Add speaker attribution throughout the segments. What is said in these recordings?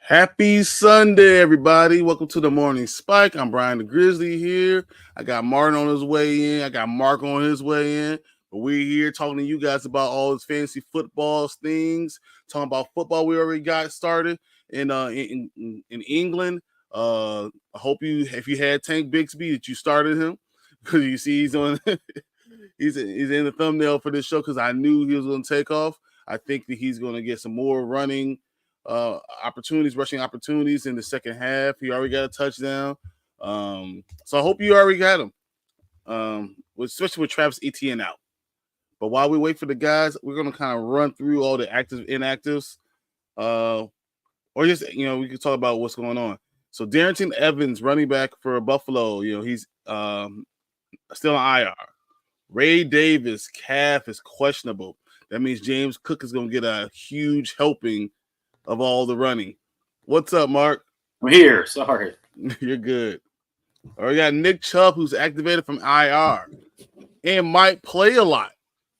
Speaker 1: Happy Sunday, everybody. Welcome to the Morning Spike. I'm Brian the Grizzly here. I got Martin on his way in. I got Mark on his way in. But we're here talking to you guys about all this fantasy football things, talking about football we already got started in England. I hope if you had Tank Bixby, that you started him, because you see he's on he's in the thumbnail for this show, because I knew he was going to take off. I think that he's going to get some more rushing opportunities in the second half. He already got a touchdown. So I hope you already got him. Especially with Travis Etienne out. But while we wait for the guys, we're going to kind of run through all the active inactives. Or just, we can talk about what's going on. So Darrington Evans, running back for Buffalo, he's still on IR. Ray Davis, calf is questionable. That means James Cook is going to get a huge helping of all the running. What's up, Mark?
Speaker 2: I'm here. Sorry.
Speaker 1: You're good. All right, we got Nick Chubb, who's activated from IR and might play a lot.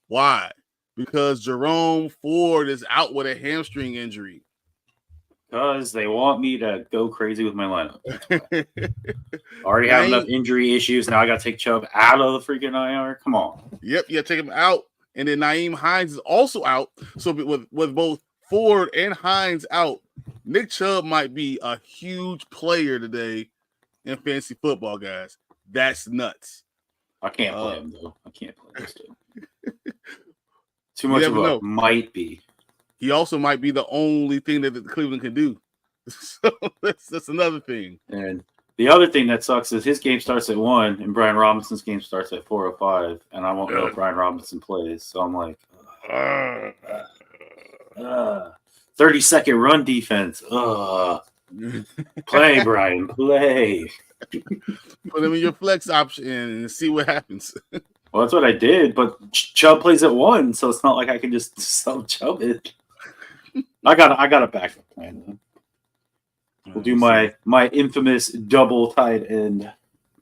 Speaker 1: Why? Because Jerome Ford is out with a hamstring injury.
Speaker 2: Because they want me to go crazy with my lineup. Already have enough injury issues. Now I got to take Chubb out of the freaking IR. Come on.
Speaker 1: Yep, you got to take him out. And then Nyheim Hines is also out. So with both Ford and Hines out, Nick Chubb might be a huge player today in fantasy football, guys. That's nuts.
Speaker 2: I can't play him, though. I can't play this dude. Too much of a might be.
Speaker 1: He also might be the only thing that the Cleveland can do. So that's another thing.
Speaker 2: And the other thing that sucks is his game starts at 1, and Brian Robinson's game starts at 4:05, and I won't know if Brian Robinson plays. So I'm like, 30-second run defense. Play, Brian, play.
Speaker 1: Put him in your flex option and see what happens.
Speaker 2: Well, that's what I did, but Chubb plays at 1, so it's not like I can just sub Chubb it. I got a backup plan, though. We'll do my infamous double tight end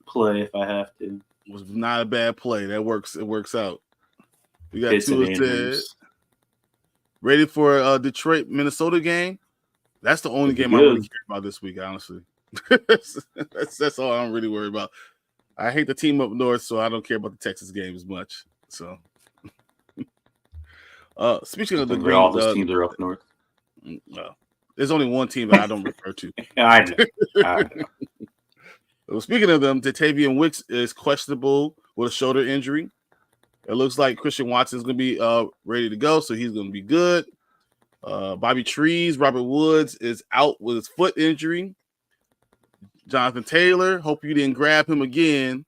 Speaker 2: play if I have to.
Speaker 1: It was not a bad play. That works. It works out. We got two ready for Detroit Minnesota game. That's the only game I really care about this week, honestly. that's all I'm really worried about. I hate the team up north, so I don't care about the Texas game as much. So, speaking of the green,
Speaker 2: all those teams are up north.
Speaker 1: There's only one team that I don't refer to.
Speaker 2: I know.
Speaker 1: Well, speaking of them, Datavian Wicks is questionable with a shoulder injury. It looks like Christian Watson is going to be ready to go, so he's going to be good. Bobby Trees, Robert Woods is out with his foot injury. Jonathan Taylor, hope you didn't grab him again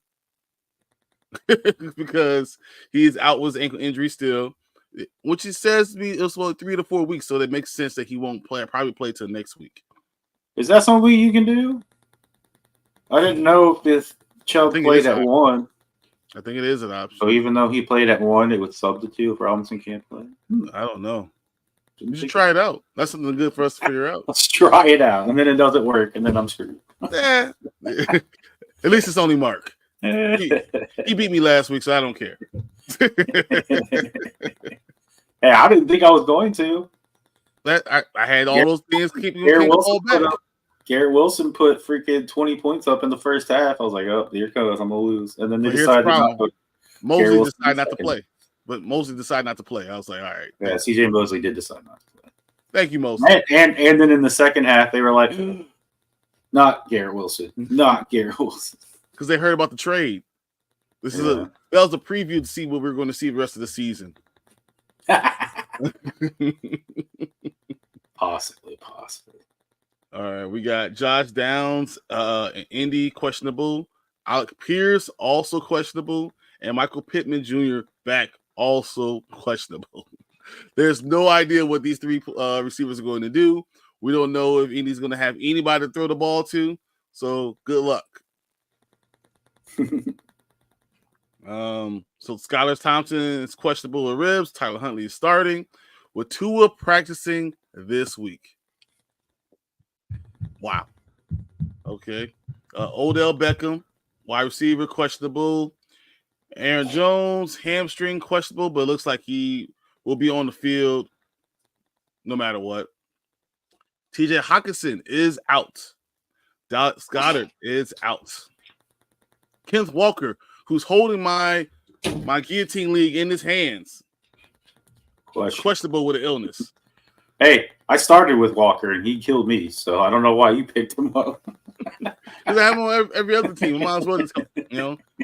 Speaker 1: because he's out with his ankle injury still, which he says to be it's like 3 to 4 weeks, so that makes sense that he won't probably play till next week.
Speaker 2: Is that something you can do? I didn't know if Chubb played at 1.
Speaker 1: I think it is an option.
Speaker 2: So even though he played at 1, it would substitute if Robinson can't play?
Speaker 1: I don't know. You should try it out. That's something good for us to figure out.
Speaker 2: Let's try it out, and then it doesn't work, and then I'm screwed.
Speaker 1: At least it's only Mark. He beat me last week, so I don't care.
Speaker 2: Hey, I didn't think I was going to.
Speaker 1: I had all those things keeping me all back.
Speaker 2: Garrett Wilson put freaking 20 points up in the first half. I was like, oh, here it goes. I'm going to lose. And then they decided not to.
Speaker 1: Mosley decided not to play. But Mosley decided not to play. I was like, all right.
Speaker 2: Yeah, CJ Mosley did decide not to play.
Speaker 1: Thank you, Mosley.
Speaker 2: And then in the second half, they were like, not Garrett Wilson. Not Garrett Wilson.
Speaker 1: Because they heard about the trade. That was a preview to see what we were going to see the rest of the season.
Speaker 2: Possibly.
Speaker 1: All right, we got Josh Downs, Indy questionable. Alec Pierce also questionable. And Michael Pittman Jr. back also questionable. There's no idea what these three receivers are going to do. We don't know if Indy's going to have anybody to throw the ball to. So good luck. So Skylar Thompson is questionable with ribs. Tyler Huntley is starting with Tua practicing this week. Wow. Okay. Odell Beckham, wide receiver, questionable. Aaron Jones, hamstring, questionable, but it looks like he will be on the field no matter what. TJ Hawkinson is out. Dallas Goedert is out. Kenneth Walker, who's holding my guillotine league in his hands, is questionable with an illness.
Speaker 2: Hey, I started with Walker and he killed me, so I don't know why you picked him up.
Speaker 1: Because I have him on every other team. I might as well just,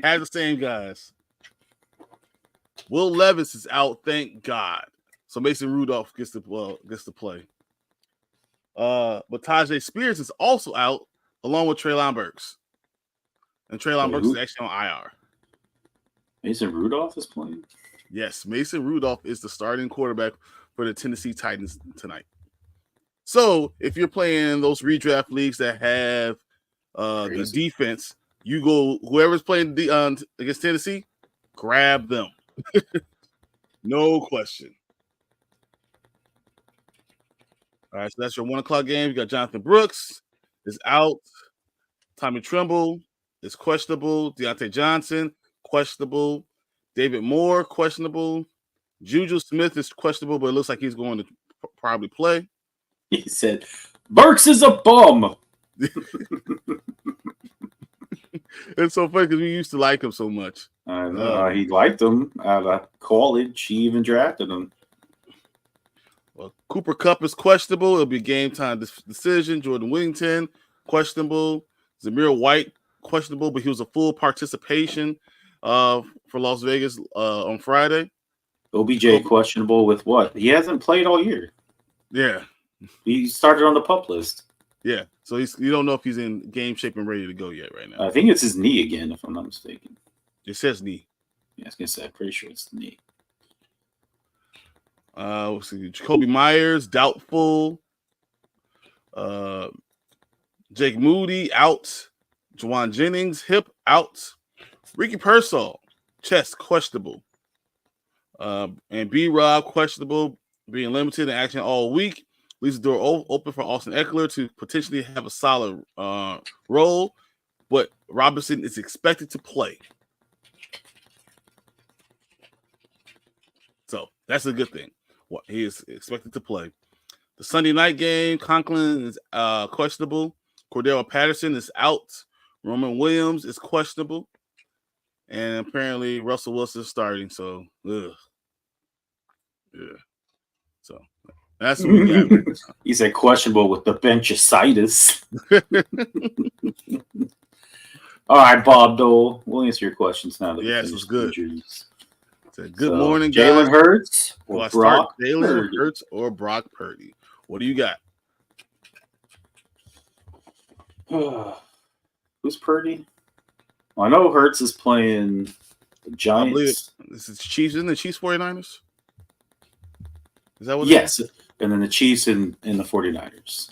Speaker 1: have the same guys. Will Levis is out, thank God. So Mason Rudolph gets to play. But Tajay Spears is also out, along with Treylon Burks. And Treylon Burks is actually on IR.
Speaker 2: Mason Rudolph is playing?
Speaker 1: Yes, Mason Rudolph is the starting quarterback for the Tennessee Titans tonight. So if you're playing those redraft leagues that have the defense, you go whoever's playing against Tennessee, grab them. No question. All right, so that's your 1:00 game. You got Jonathan Brooks is out. Tommy Tremble is questionable. Deontay Johnson, questionable. David Moore, questionable. Juju Smith is questionable, but it looks like he's going to probably play.
Speaker 2: He said, Burks is a bum.
Speaker 1: It's so funny because we used to like him so much.
Speaker 2: He liked him out of college. He even drafted him.
Speaker 1: Well, Cooper Kupp is questionable. It'll be a game time decision. Jordan Whittington, questionable. Zamir White, questionable, but he was a full participation for Las Vegas on Friday.
Speaker 2: OBJ questionable with what? He hasn't played all year.
Speaker 1: Yeah.
Speaker 2: He started on the PUP list.
Speaker 1: Yeah. So you don't know if he's in game shape and ready to go yet right now.
Speaker 2: I think it's his knee again, if I'm not mistaken.
Speaker 1: It says knee.
Speaker 2: Yeah, I was going to say, I'm pretty sure it's the knee.
Speaker 1: We'll see. Jacoby Myers, doubtful. Jake Moody, out. Juwan Jennings, hip, out. Ricky Pearsall, chest, questionable. And B-Rob, questionable, being limited in action all week. Leaves the door open for Austin Eckler to potentially have a solid role, but Robison is expected to play. So that's a good thing. He is expected to play. The Sunday night game, Conklin is questionable. Cordell Patterson is out. Roman Williams is questionable. And apparently Russell Wilson is starting. So, yeah. So that's what we got.
Speaker 2: He said questionable with the benchitis. All right, Bob Dole. We'll answer your questions now.
Speaker 1: Yes, it was good. Good morning,
Speaker 2: guys. Jalen Hurts
Speaker 1: or Brock Jalen Hurts or Brock Purdy. What do you got?
Speaker 2: Who's Purdy? Well, I know Hurts is playing the Giants. I believe
Speaker 1: this is Chiefs, isn't the Chiefs 49ers? Is that what it
Speaker 2: yes.
Speaker 1: is?
Speaker 2: And then the Chiefs and the 49ers.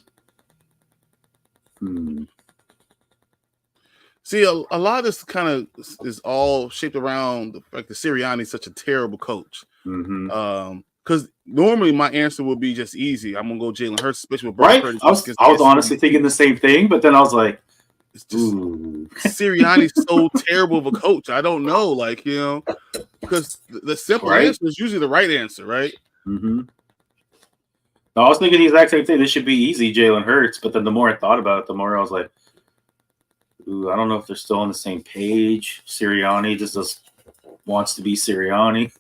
Speaker 1: See, a lot of this kind of is all shaped around the fact that Sirianni is such a terrible coach. Because normally my answer would be just easy. I'm gonna go Jalen Hurts, especially with Brock Purdy.
Speaker 2: I was honestly thinking the same thing, but then I was like,
Speaker 1: it's just Sirianni's so terrible of a coach. I don't know, because the simple answer is usually the right answer, right?
Speaker 2: Mm-hmm. I was thinking the exact same thing. This should be easy, Jalen Hurts. But then the more I thought about it, the more I was like, I don't know if they're still on the same page. Sirianni just wants to be Sirianni.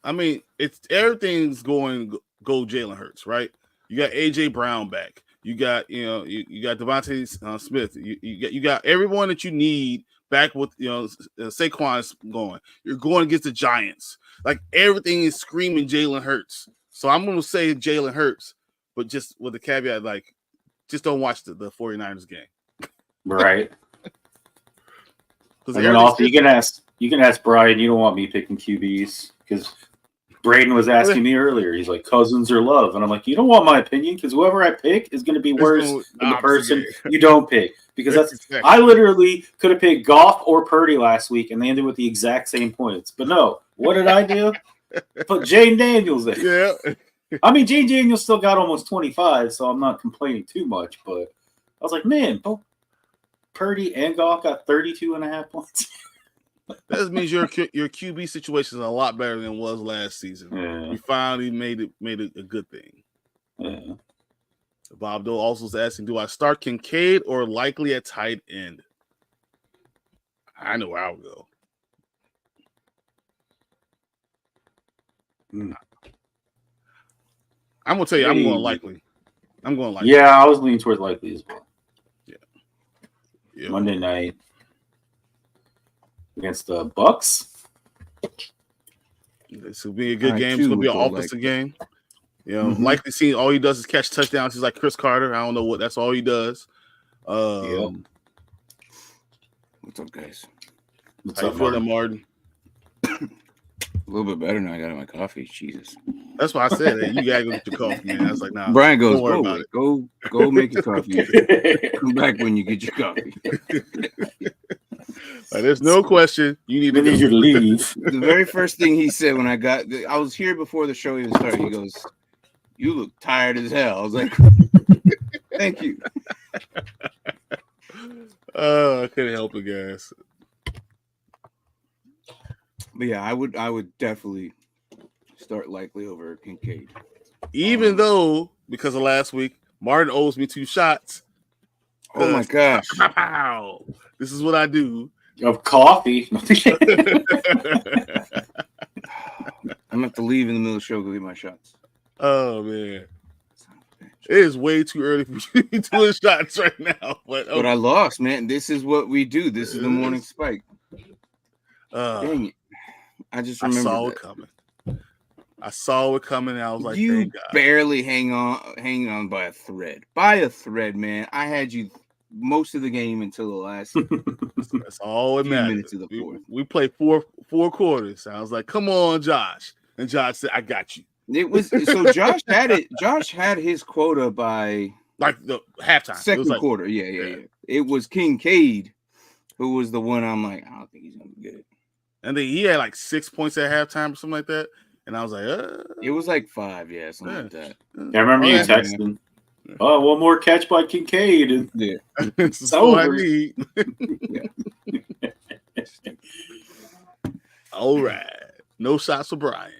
Speaker 1: I mean, everything's going go Jalen Hurts, right? You got AJ Brown back. You got you got Devontae Smith. You got everyone that you need back with Saquon's going. You're going against the Giants. Like everything is screaming Jalen Hurts. So I'm going to say Jalen Hurts, but just with the caveat, just don't watch the 49ers game.
Speaker 2: Right. And then also you can ask Brian. You don't want me picking QBs because Braden was asking me earlier. He's like Cousins or Love, and I'm like, you don't want my opinion because whoever I pick is going to be worse than the person you don't pick. Because I literally could have picked Goff or Purdy last week, and they ended with the exact same points. But no, what did I do? Put Jane Daniels in.
Speaker 1: Yeah.
Speaker 2: I mean, Jane Daniels still got almost 25, so I'm not complaining too much. But I was like, man, both Purdy and Goff got 32.5 points.
Speaker 1: That means your QB situation is a lot better than it was last season.
Speaker 2: Yeah.
Speaker 1: You finally made it a good thing.
Speaker 2: Yeah.
Speaker 1: Bob Dole also is asking, do I start Kincaid or Likley at tight end? I know where I would go. I'm going to tell you, I'm going Likley.
Speaker 2: Yeah, I was leaning towards Likley as well.
Speaker 1: Yeah.
Speaker 2: Monday night against the Bucks.
Speaker 1: This will be a good game. It's going to be an offensive game. You know, Likley seeing all he does is catch touchdowns. He's like Chris Carter. I don't know what. That's all he does.
Speaker 3: What's up, guys?
Speaker 1: How you feeling, Martin?
Speaker 3: A little bit better now. I got my coffee. Jesus.
Speaker 1: That's why I said that. You gotta go get your coffee, man. I was like, nah.
Speaker 3: Brian goes,
Speaker 1: don't worry about it.
Speaker 3: Go make your coffee. Come back when you get your coffee.
Speaker 1: There's no question. You need
Speaker 2: to leave.
Speaker 3: The very first thing he said when I was here before the show even started. He goes, "You look tired as hell." I was like, "Thank you."
Speaker 1: I couldn't help it, guys.
Speaker 3: But yeah, I would definitely start Likley over Kincaid.
Speaker 1: Even though, because of last week, Martin owes me 2 shots.
Speaker 3: Oh my gosh.
Speaker 1: Pow. This is what I do.
Speaker 2: Of coffee.
Speaker 3: I'm gonna have to leave in the middle of the show to go get my shots.
Speaker 1: Oh man. It is way too early for you to be doing shots right now. But
Speaker 3: I lost, man. This is what we do. This is the morning spike. Dang it. I just remember.
Speaker 1: I saw it coming, and I was like,
Speaker 3: you
Speaker 1: thank God.
Speaker 3: Barely hang on by a thread. By a thread, man. I had you most of the game until the last.
Speaker 1: That's all it matters.
Speaker 3: Minutes of the fourth.
Speaker 1: We played four quarters. I was like, come on, Josh. And Josh said, I got you.
Speaker 3: It was so Josh had it. Josh had his quota by
Speaker 1: like the halftime.
Speaker 3: Second quarter. Yeah. It was Kincaid who was the one I'm like, I don't think he's gonna get it.
Speaker 1: And then he had like 6 points at halftime or something like that. And I was like,
Speaker 3: It was like 5, something like that.
Speaker 2: Yeah, I remember you texting. Oh, one more catch by Kincaid. And
Speaker 1: it's all I need. All right. No shots for Brian.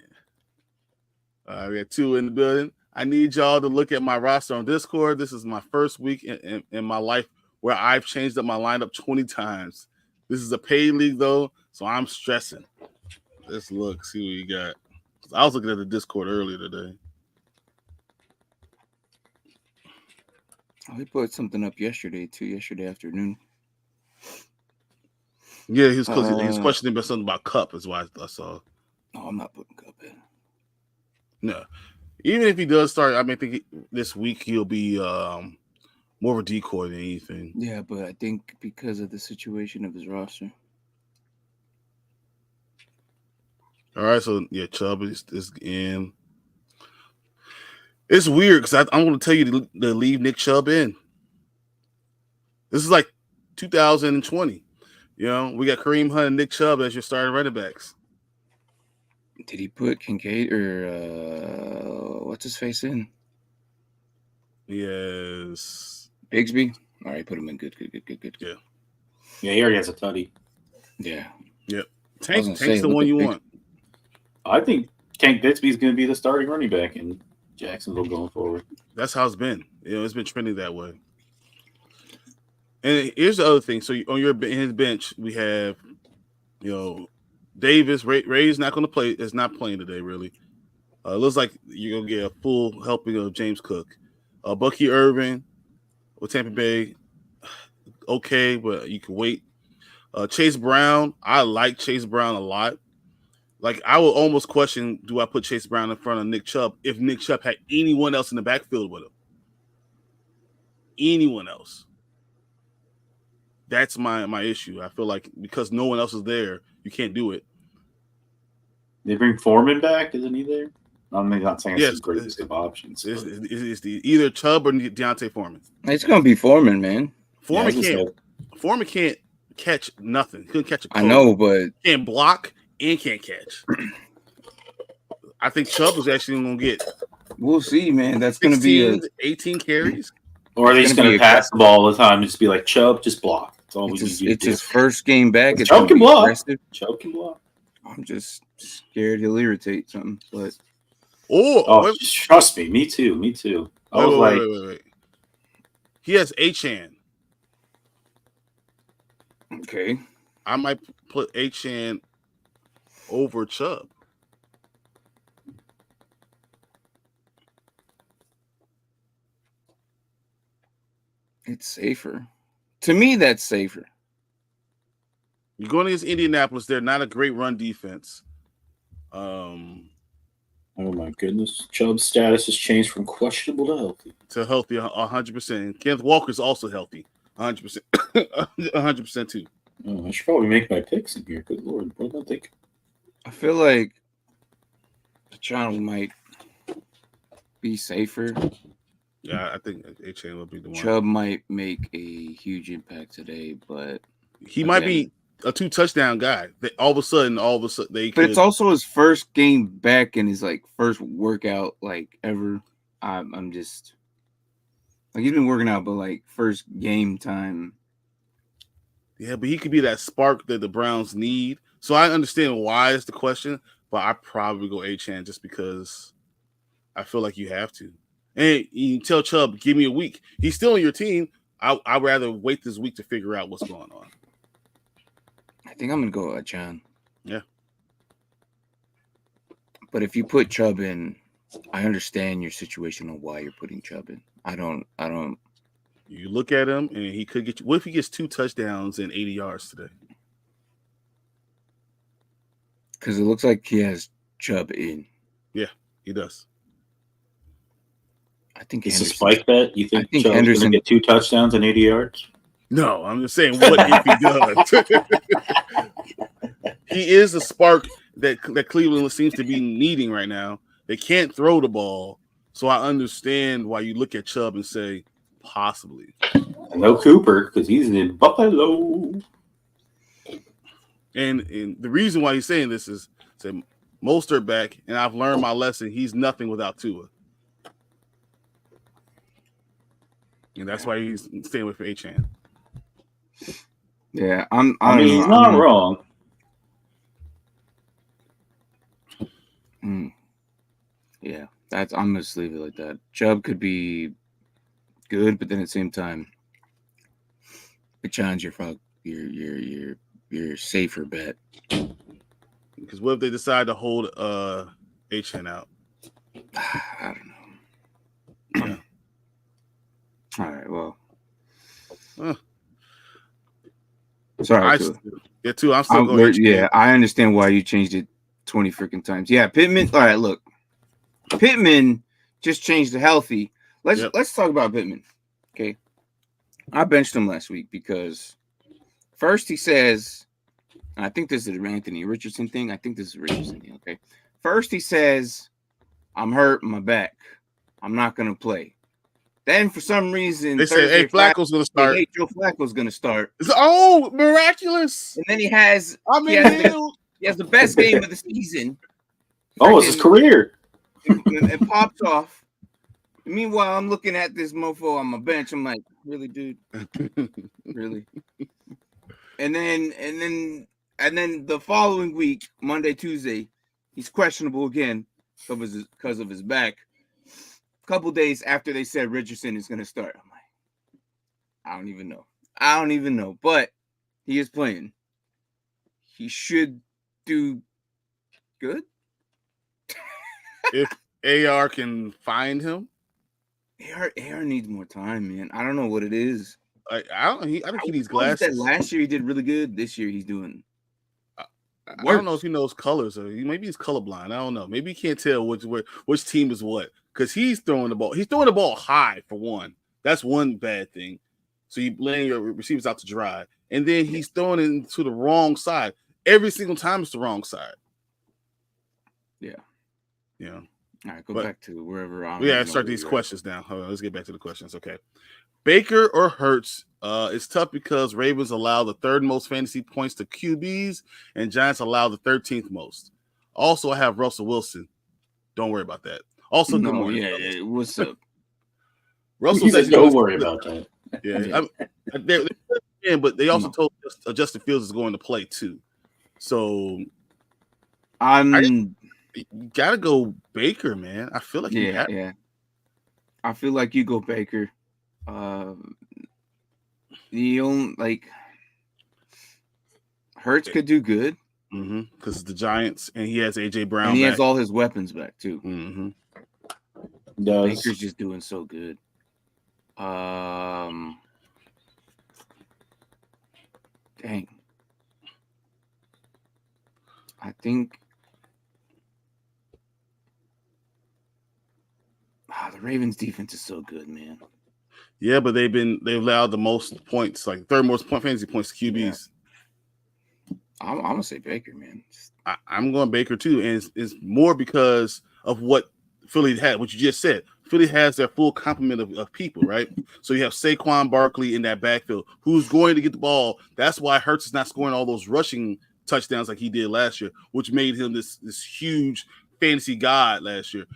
Speaker 1: We got 2 in the building. I need y'all to look at my roster on Discord. This is my first week in my life where I've changed up my lineup 20 times. This is a paid league, though, so I'm stressing. Let's look, see what you got. I was looking at the Discord earlier today.
Speaker 3: Oh, he put something up yesterday afternoon.
Speaker 1: Yeah, he was questioning about something about Cup, is why I saw.
Speaker 3: No, I'm not putting Cup in.
Speaker 1: No. Even if he does start, I think this week he'll be more of a decoy than anything.
Speaker 3: Yeah, but I think because of the situation of his roster.
Speaker 1: All right, so yeah, Chubb is in. It's weird because I'm going to tell you to leave Nick Chubb in. This is like 2020. You know, we got Kareem Hunt and Nick Chubb as your starting running backs.
Speaker 3: Did he put Kincaid or what's his face in?
Speaker 1: Yes.
Speaker 3: Bigsby? All right, put him in. Good.
Speaker 1: Yeah.
Speaker 2: Yeah, he already has a tutty.
Speaker 3: Yeah.
Speaker 1: Yep. Tank's the one you want.
Speaker 2: I think Tank Bixby's going to be the starting running back in Jacksonville going forward. That's
Speaker 1: how it's been. You know, it's been trending that way. And here's the other thing. So on his bench, we have, Davis. Ray's not going to play. Is not playing today, really. It looks like you're going to get a full helping of James Cook. Bucky Irvin with Tampa Bay. Okay, but you can wait. Chase Brown. I like Chase Brown a lot. Like, I would almost question, do I put Chase Brown in front of Nick Chubb if Nick Chubb had anyone else in the backfield with him? Anyone else. That's my issue. I feel like because no one else is there, you can't do it.
Speaker 2: They bring Foreman back? Isn't he there? I'm not saying it's the greatest of options.
Speaker 1: It's either Chubb or Deontay Foreman.
Speaker 3: It's going to be Foreman, man.
Speaker 1: Foreman can't catch nothing. He couldn't catch a coach.
Speaker 3: I know, but
Speaker 1: can't block and can't catch. I think Chubb is actually going to get.
Speaker 3: We'll see, man. That's going to be
Speaker 1: 18 carries.
Speaker 2: Or are they just going to pass the ball all the time and just be like, Chubb, just block. That's all
Speaker 3: it's his first game back. It's
Speaker 2: Chubb can block. Chubb can block.
Speaker 3: I'm just scared he'll irritate something. But
Speaker 2: trust me. Me too. I was
Speaker 1: wait. He has Achane.
Speaker 3: Okay.
Speaker 1: I might put Achane over Chubb.
Speaker 3: It's safer. To me, that's safer.
Speaker 1: You're going against Indianapolis. They're not a great run defense.
Speaker 2: Oh my goodness. Chubb's status has changed from questionable to healthy.
Speaker 1: To healthy 100%. Kenneth Walker's also healthy. 100%. 100% too.
Speaker 2: Oh, I should probably make my picks in here. Good Lord. What do I think?
Speaker 3: I feel like Achane might be safer.
Speaker 1: Yeah, I think Achane will be the one.
Speaker 3: Chubb might make a huge impact today, but
Speaker 1: he might be a 2 touchdown guy. All of a sudden, they
Speaker 3: But it's also his first game back and his like first workout like ever. I'm just like he's been working out, but like first game time.
Speaker 1: Yeah, but he could be that spark that the Browns need. So I understand why it's the question, but I probably go Achane just because I feel like you have to. And you tell Chubb, give me a week. He's still on your team. I'd rather wait this week to figure out what's going on.
Speaker 3: I think I'm gonna go Achane.
Speaker 1: Yeah.
Speaker 3: But if you put Chubb in, I understand your situation on why you're putting Chubb in. I don't.
Speaker 1: You look at him and he could get you. What if he gets 2 touchdowns and 80 yards today?
Speaker 3: Because it looks like he has Chubb in.
Speaker 1: Yeah, he does.
Speaker 3: I think
Speaker 2: it's a spike bet. You think Chubb's going to get 2 touchdowns and 80 yards?
Speaker 1: No, I'm just saying what if he does. He is a spark that Cleveland seems to be needing right now. They can't throw the ball, so I understand why you look at Chubb and say possibly.
Speaker 2: No Cooper because he's in Buffalo.
Speaker 1: And the reason why he's saying this is Mostert back, and I've learned my lesson. He's nothing without Tua. And that's why he's staying with Achane.
Speaker 3: Yeah,
Speaker 2: I mean, he's not wrong.
Speaker 3: Yeah, I'm gonna just leave it like that. Chubb could be good, but then at the same time, Achane's your safer bet.
Speaker 1: Because what if they decide to hold Achane out?
Speaker 3: I don't know.
Speaker 1: Yeah.
Speaker 3: All right, well. Sorry,
Speaker 1: too. I'm still going.
Speaker 3: Yeah, I understand why you changed it 20 freaking times. Yeah, Pittman. All right, look. Pittman just changed to healthy. Let's talk about Pittman. Okay. I benched him last week because first he says, I think this is the Anthony Richardson thing. I think this is Richardson thing. Okay. First he says, I'm hurt in my back. I'm not gonna play. Then for some reason
Speaker 1: they said, "Hey, Flacco's gonna start."
Speaker 3: Hey, Joe Flacco's gonna start.
Speaker 1: Oh, miraculous!
Speaker 3: And then he has the best game of the season.
Speaker 2: Oh, it's his career.
Speaker 3: It pops off. Meanwhile, I'm looking at this mofo on my bench. I'm like, really, dude? Really? And then the following week, Monday, Tuesday, he's questionable again because of his back. A couple days after they said Richardson is going to start, I'm like, I don't even know. But he is playing. He should do good.
Speaker 1: If AR can find him.
Speaker 3: AR needs more time, man. I don't know what it is.
Speaker 1: I think he needs glasses.
Speaker 3: Last year he did really good. This year he's doing.
Speaker 1: I don't know if he knows colors or maybe he's colorblind. I don't know. Maybe he can't tell which team is what because he's throwing the ball. He's throwing the ball high for one. That's one bad thing. So you laying your receivers out to dry, and then he's throwing it to the wrong side every single time. It's the wrong side. Yeah.
Speaker 3: All right, go back to wherever I'm.
Speaker 1: Yeah, start these questions now. Hold on, let's get back to the questions. Okay. Baker or Hurts? It's tough because Ravens allow the 3rd most fantasy points to QBs and Giants allow the 13th most. Also, I have Russell Wilson. Don't worry about that. Also, good morning.
Speaker 3: Yeah, what's up?
Speaker 2: Russell said, don't worry about that.
Speaker 1: Yeah, but they also told Justin Fields is going to play too. So you gotta go Baker, man. I feel like
Speaker 3: I feel like you go Baker. The only Hurts could do good.
Speaker 1: Because it's the Giants, and he has AJ Brown,
Speaker 3: and he
Speaker 1: back.
Speaker 3: has all his weapons back too.
Speaker 2: Baker's
Speaker 3: just doing so good. Dang. I think the Ravens defense is so good, man.
Speaker 1: Yeah, but they've allowed the most points, like third most fantasy points to QBs.
Speaker 3: Yeah. I'm gonna say Baker, man.
Speaker 1: I'm going Baker too, and it's more because of what Philly had, what you just said. Philly has their full complement of people, right? So you have Saquon Barkley in that backfield, who's going to get the ball. That's why Hurts is not scoring all those rushing touchdowns like he did last year, which made him this huge fantasy god last year.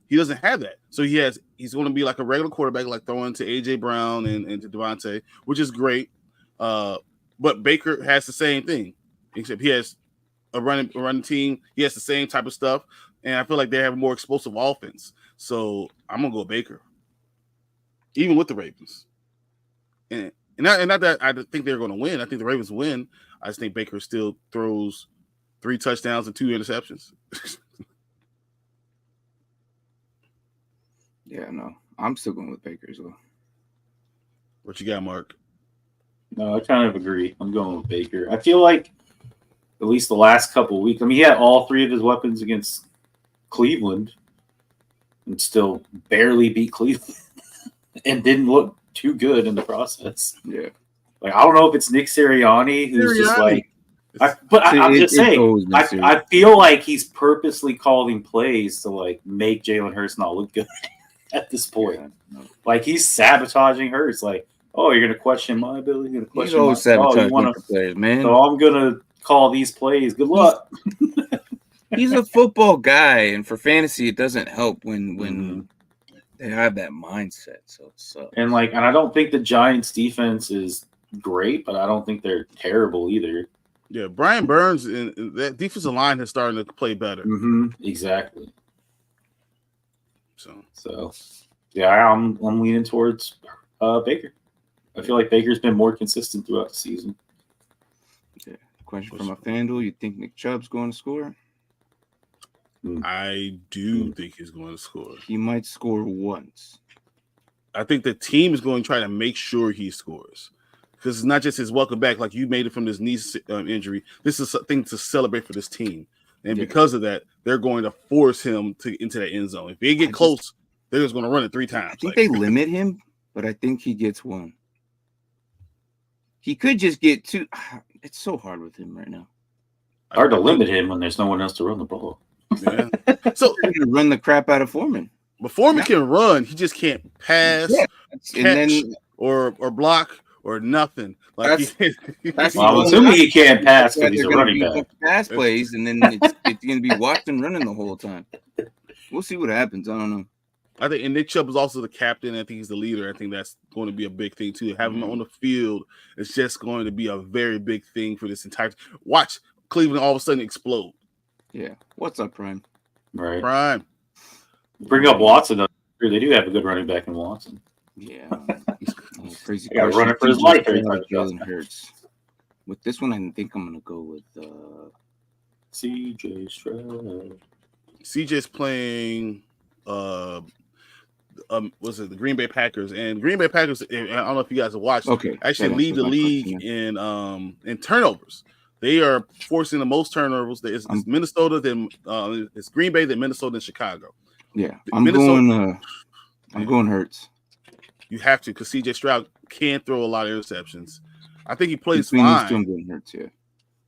Speaker 1: He doesn't have that, so he's going to be like a regular quarterback, like throwing to AJ Brown and to Devontae, which is great. But Baker has the same thing, except he has a running team. He has the same type of stuff, and I feel like they have a more explosive offense. So I'm gonna go Baker, even with the Ravens. And not that I think they're going to win. I think the Ravens win. I just think Baker still throws 3 touchdowns and 2 interceptions.
Speaker 3: Yeah, no, I'm still going with Baker as well.
Speaker 1: What you got, Mark?
Speaker 2: No, I kind of agree. I'm going with Baker. I feel like at least the last couple of weeks, I mean, he had all 3 of his weapons against Cleveland and still barely beat Cleveland and didn't look too good in the process.
Speaker 3: Yeah.
Speaker 2: Like, I don't know if it's Nick Sirianni who's just like, I'm just saying, I feel like he's purposely calling plays to like make Jalen Hurts not look good at this point. Yeah. Like, he's sabotaging Hurts. Like, oh, you're going to question my ability? You're going to question
Speaker 3: my sabotaging players, man.
Speaker 2: So I'm going to call these plays. Good luck.
Speaker 3: He's a football guy, and for fantasy, it doesn't help when they have that mindset. So it sucks.
Speaker 2: And I don't think the Giants' defense is great, but I don't think they're terrible either.
Speaker 1: Yeah, Brian Burns and that defensive line is starting to play better.
Speaker 2: Exactly.
Speaker 1: So
Speaker 2: yeah, I'm leaning towards Baker. I feel like Baker's been more consistent throughout the season.
Speaker 3: Yeah. Question from a FanDuel: you think Nick Chubb's going to score?
Speaker 1: I do think he's going to score.
Speaker 3: He might score once.
Speaker 1: I think the team is going to try to make sure he scores. Because it's not just his welcome back, like you made it from this knee injury. This is something to celebrate for this team. And because of that, they're going to force him into that end zone. If they get close, they're just going to run it 3 times.
Speaker 3: I think they limit him, but I think he gets 1. He could just get 2. It's so hard with him right now.
Speaker 2: Hard to limit him when there's no one else to run the ball.
Speaker 1: Yeah. So
Speaker 3: they're going to run the crap out of Foreman.
Speaker 1: But Foreman can run. He just can't pass, catch, or block. Or nothing. Like
Speaker 2: I'm assuming he can't pass because he's a running back.
Speaker 3: Pass plays, and then it's going to be Watson running the whole time. We'll see what happens. I don't know.
Speaker 1: I think, and Nick Chubb is also the captain. I think he's the leader. I think that's going to be a big thing too. Having him on the field is just going to be a very big thing for this entire. Watch Cleveland all of a sudden explode.
Speaker 3: Yeah. What's up, Prime?
Speaker 2: Right.
Speaker 1: Prime.
Speaker 2: Bring up Watson. They do have a good running back in Watson.
Speaker 3: Yeah. Crazy.
Speaker 2: I got to run it for his life.
Speaker 3: Jalen Hurts. With this one, I think I'm going to go with
Speaker 2: CJ Stroud.
Speaker 1: CJ's playing. Was it the Green Bay Packers? And Green Bay Packers. I don't know if you guys have watched.
Speaker 3: Okay.
Speaker 1: Actually, lead the league in turnovers. They are forcing the most turnovers. It's Minnesota, then it's Green Bay, then Minnesota, and Chicago.
Speaker 3: Yeah, I'm going Hurts.
Speaker 1: You have to, because CJ Stroud can throw a lot of interceptions. I think he plays
Speaker 3: fine.
Speaker 1: fine.
Speaker 3: Hurts, yeah.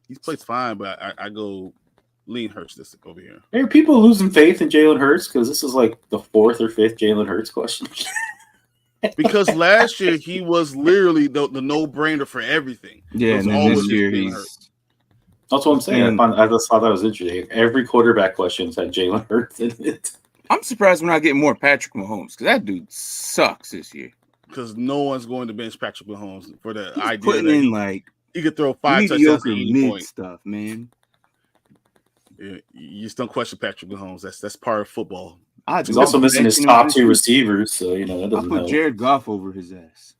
Speaker 1: He plays fine, but I go lean Hurts this over here.
Speaker 2: Are people losing faith in Jalen Hurts? Because this is like the 4th or 5th Jalen Hurts question.
Speaker 1: Because last year he was literally the no-brainer for everything.
Speaker 3: Yeah, and then this year
Speaker 2: That's what I'm saying. I just thought that was interesting. Every quarterback question's had Jalen Hurts in it.
Speaker 3: I'm surprised we're not getting more Patrick Mahomes because that dude sucks this year.
Speaker 1: Because no one's going to bench Patrick Mahomes for the idea
Speaker 3: putting
Speaker 1: that
Speaker 3: in
Speaker 1: he could throw 5 touchdowns at any point.
Speaker 3: Stuff, man.
Speaker 1: Yeah, you just don't question Patrick Mahomes. That's part of football.
Speaker 2: He's also missing his top 2 receivers, so that doesn't
Speaker 3: I'll put
Speaker 2: help.
Speaker 3: Jared Goff over his ass.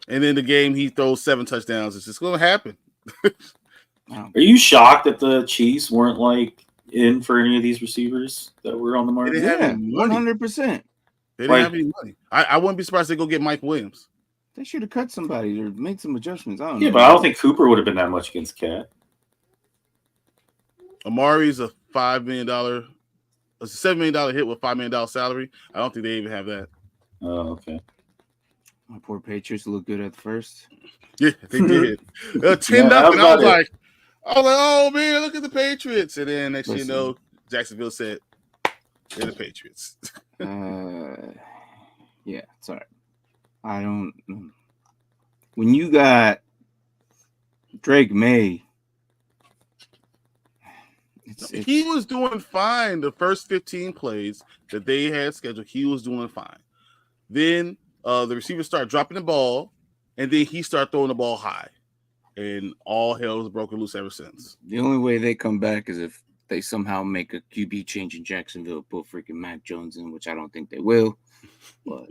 Speaker 1: And in the game, he throws 7 touchdowns. It's just going to happen.
Speaker 2: Are you shocked that the Chiefs weren't in for any of these receivers that were on the market?
Speaker 3: Yeah, 100%.
Speaker 1: They didn't have any money. I wouldn't be surprised if they go get Mike Williams.
Speaker 3: They should have cut somebody or made some adjustments. I don't
Speaker 2: know. But I don't think Cooper would have been that much against Cat.
Speaker 1: Amari's a $5 million. It's a $7 million hit with $5 million salary. I don't think they even have that.
Speaker 2: Oh, okay.
Speaker 3: My poor Patriots look good at first.
Speaker 1: Yeah, they did. 10-0. I was like, oh man, look at the Patriots. And then next thing you know, Jacksonville said, they're the Patriots.
Speaker 3: Yeah, it's all right. I don't. When you got Drake May,
Speaker 1: he was doing fine the first 15 plays that they had scheduled. He was doing fine. Then the receivers started dropping the ball, and then he started throwing the ball high, and all hell has broken loose ever since.
Speaker 3: The only way they come back is if they somehow make a QB change in Jacksonville, put freaking Mac Jones in, which I don't think they will. But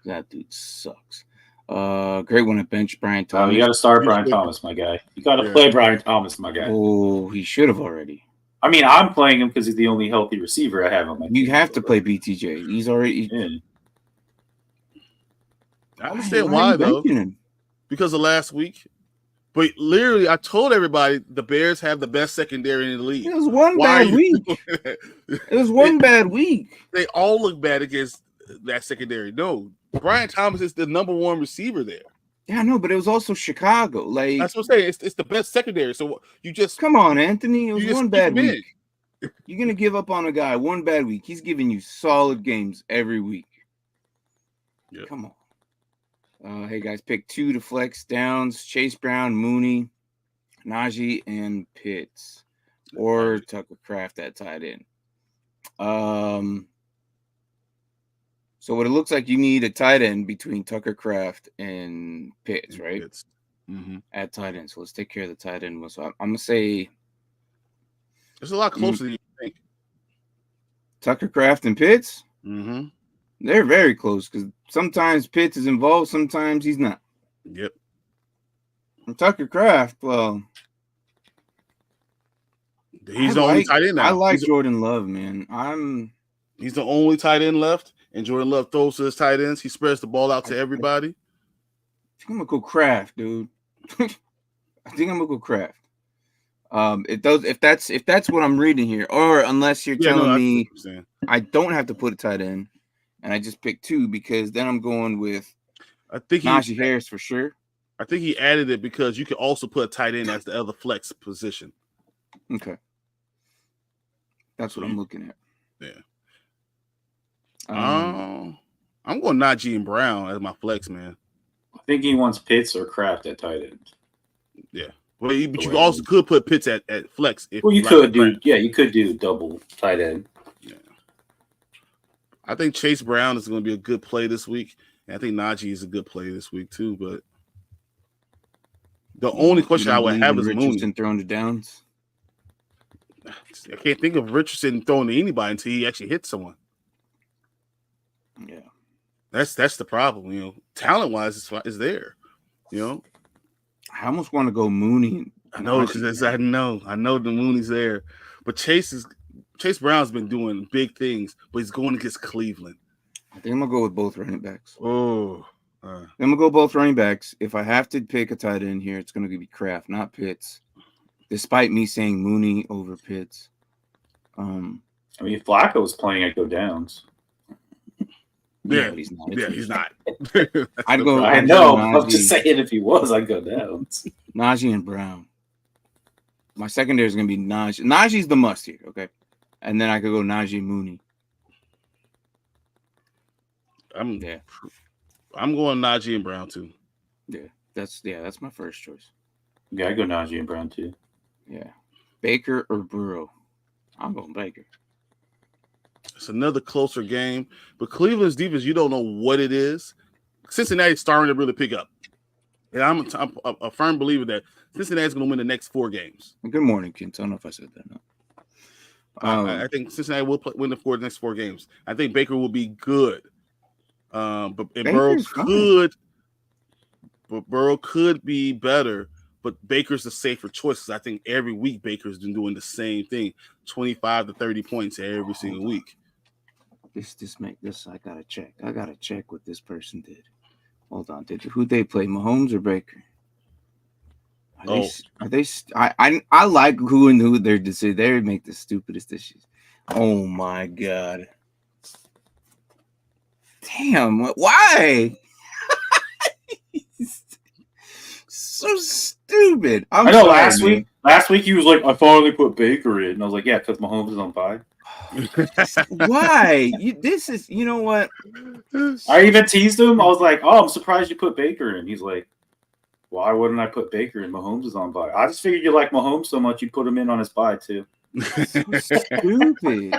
Speaker 3: that dude sucks. Great one at bench, Brian Thomas.
Speaker 2: You got to start Brian Thomas, my guy. You got to play Brian Thomas, my guy.
Speaker 3: Oh, he should have already.
Speaker 2: I mean, I'm playing him because he's the only healthy receiver I have on my team.
Speaker 3: You have to play BTJ. He's already
Speaker 2: in.
Speaker 1: I understand why, though. Because of last week. But literally, I told everybody the Bears have the best secondary in the league.
Speaker 3: It was one bad week. It was one bad week.
Speaker 1: They all look bad against that secondary. No, Brian Thomas is the number 1 receiver there.
Speaker 3: Yeah, I know, but it was also Chicago. Like
Speaker 1: that's what I'm saying. It's the best secondary. So you just
Speaker 3: come on, Anthony. It was one bad week. You're gonna give up on a guy one bad week. He's giving you solid games every week.
Speaker 1: Yep.
Speaker 3: Come on. Hey guys, pick 2 to flex downs: Chase Brown, Mooney, Najee, and Pitts, or Tucker Kraft at tight end. So what it looks like, you need a tight end between Tucker Kraft and Pitts, right? At tight end. So let's take care of the tight end. So I'm gonna say
Speaker 1: it's a lot closer than you think.
Speaker 3: Tucker Kraft and Pitts.
Speaker 1: Mm-hmm.
Speaker 3: They're very close because sometimes Pitts is involved, sometimes he's not.
Speaker 1: Yep.
Speaker 3: And Tucker Kraft, well,
Speaker 1: he's the only tight end now.
Speaker 3: I like Jordan Love, man.
Speaker 1: He's the only tight end left, and Jordan Love throws to his tight ends. He spreads the ball out to everybody.
Speaker 3: I think I'm gonna go Kraft, dude. I think I'm gonna go Kraft. If that's what I'm reading here, or unless you're telling me I don't have to put a tight end. And I just picked 2 because then I'm going with Najee Harris for sure.
Speaker 1: I think he added it because you can also put a tight end as the other flex position.
Speaker 3: Okay. That's what I'm looking at.
Speaker 1: Yeah. I'm going Najee and Brown as my flex, man.
Speaker 2: I think he wants Pitts or Kraft at tight end.
Speaker 1: Yeah. Well, but you also could put Pitts at flex.
Speaker 2: Well, you could do double tight end.
Speaker 1: I think Chase Brown is going to be a good play this week. And I think Najee is a good play this week too. But the only question I would have is
Speaker 3: Richardson throwing the downs.
Speaker 1: I can't think of Richardson throwing to anybody until he actually hits someone.
Speaker 3: Yeah,
Speaker 1: that's the problem. Talent wise, is there.
Speaker 3: I almost want to go Mooney.
Speaker 1: I know because I know the Mooney's there, but Chase Brown's been doing big things, but he's going against Cleveland.
Speaker 3: I think I'm gonna go with both running backs.
Speaker 1: I'm
Speaker 3: gonna go both running backs. If I have to pick a tight end here, it's gonna be Kraft, not Pitts. Despite me saying Mooney over Pitts.
Speaker 2: I mean, if Flacco was playing, I'd go downs.
Speaker 1: Yeah, he's not.
Speaker 3: I'd go.
Speaker 2: I know. I'm just saying, if he was, I'd go downs.
Speaker 3: Najee and Brown. My secondary is gonna be Najee. Najee's the must here, okay? And then I could go Najee Mooney.
Speaker 1: I'm going Najee and Brown too.
Speaker 3: Yeah, that's my first choice.
Speaker 2: Yeah, I go Najee and Brown too.
Speaker 3: Yeah, Baker or Burrow. I'm going Baker.
Speaker 1: It's another closer game, but Cleveland's defense, you don't know what it is. Cincinnati's starting to really pick up, and I'm a firm believer that Cincinnati's going to win the next 4 games.
Speaker 3: Good morning, Kent. I don't know if I said that.
Speaker 1: I think Cincinnati will win the next 4 games. I think Baker will be good. But Burrow could be better, but Baker's the safer choice because I think every week Baker's been doing the same thing, 25 to 30 points every single week.
Speaker 3: I gotta check. I gotta check what this person did. Hold on, who'd they play? Mahomes or Baker? I like who they're decision. They make the stupidest issues. Oh my god! Damn! Why? So stupid.
Speaker 2: I know. Last week he was like, "I finally put Baker in," and I was like, "Yeah, because Mahomes is on bye."
Speaker 3: Why? You know what?
Speaker 2: I even teased him. I was like, "Oh, I'm surprised you put Baker in." He's like, "Why wouldn't I put Baker in? Mahomes is on bye." I just figured you like Mahomes so much, you'd put him in on his bye too.
Speaker 3: So stupid.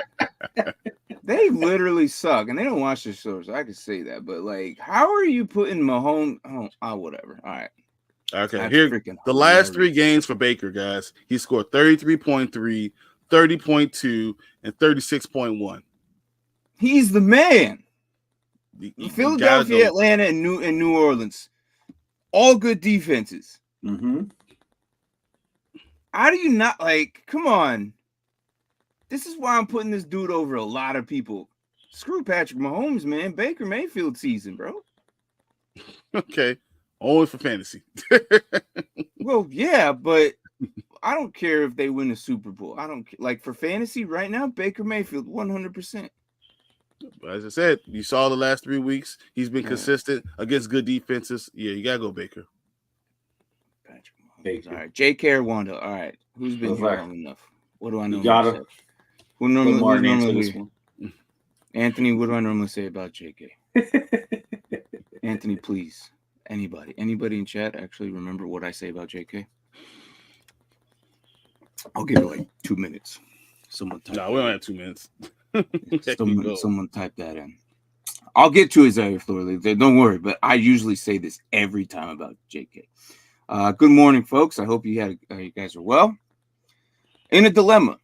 Speaker 3: They literally suck, and they don't watch the show, so I can say that. But like, how are you putting Mahomes? Whatever. All right.
Speaker 1: Okay, here the last 3 games for Baker, guys. He scored 33.3, 30.2, and 36.1.
Speaker 3: He's the man. Philadelphia, Atlanta, and New Orleans, all good defenses.
Speaker 2: Mm-hmm.
Speaker 3: How do you not like? Come on. This is why I'm putting this dude over a lot of people. Screw Patrick Mahomes, man. Baker Mayfield season, bro.
Speaker 1: Okay. Only for fantasy.
Speaker 3: Well, yeah, but I don't care if they win the Super Bowl. I don't like for fantasy right now. Baker Mayfield, 100%.
Speaker 1: As I said, you saw the last 3 weeks. He's been consistent against good defenses. Yeah, you gotta go Baker.
Speaker 3: Patrick Mahomes. All right, J.K. or Wandale. All right, who's been here long enough? What do I know? Who's normally here? Anthony, what do I normally say about J.K.? Anthony, please. Anybody in chat actually remember what I say about JK? I'll give it like 2 minutes. Someone type.
Speaker 1: No, we don't have 2 minutes.
Speaker 3: Someone type that in. I'll get to Isaiah Fleur. Don't worry, but I usually say this every time about JK. Good morning, folks. I hope you guys are well. In a dilemma.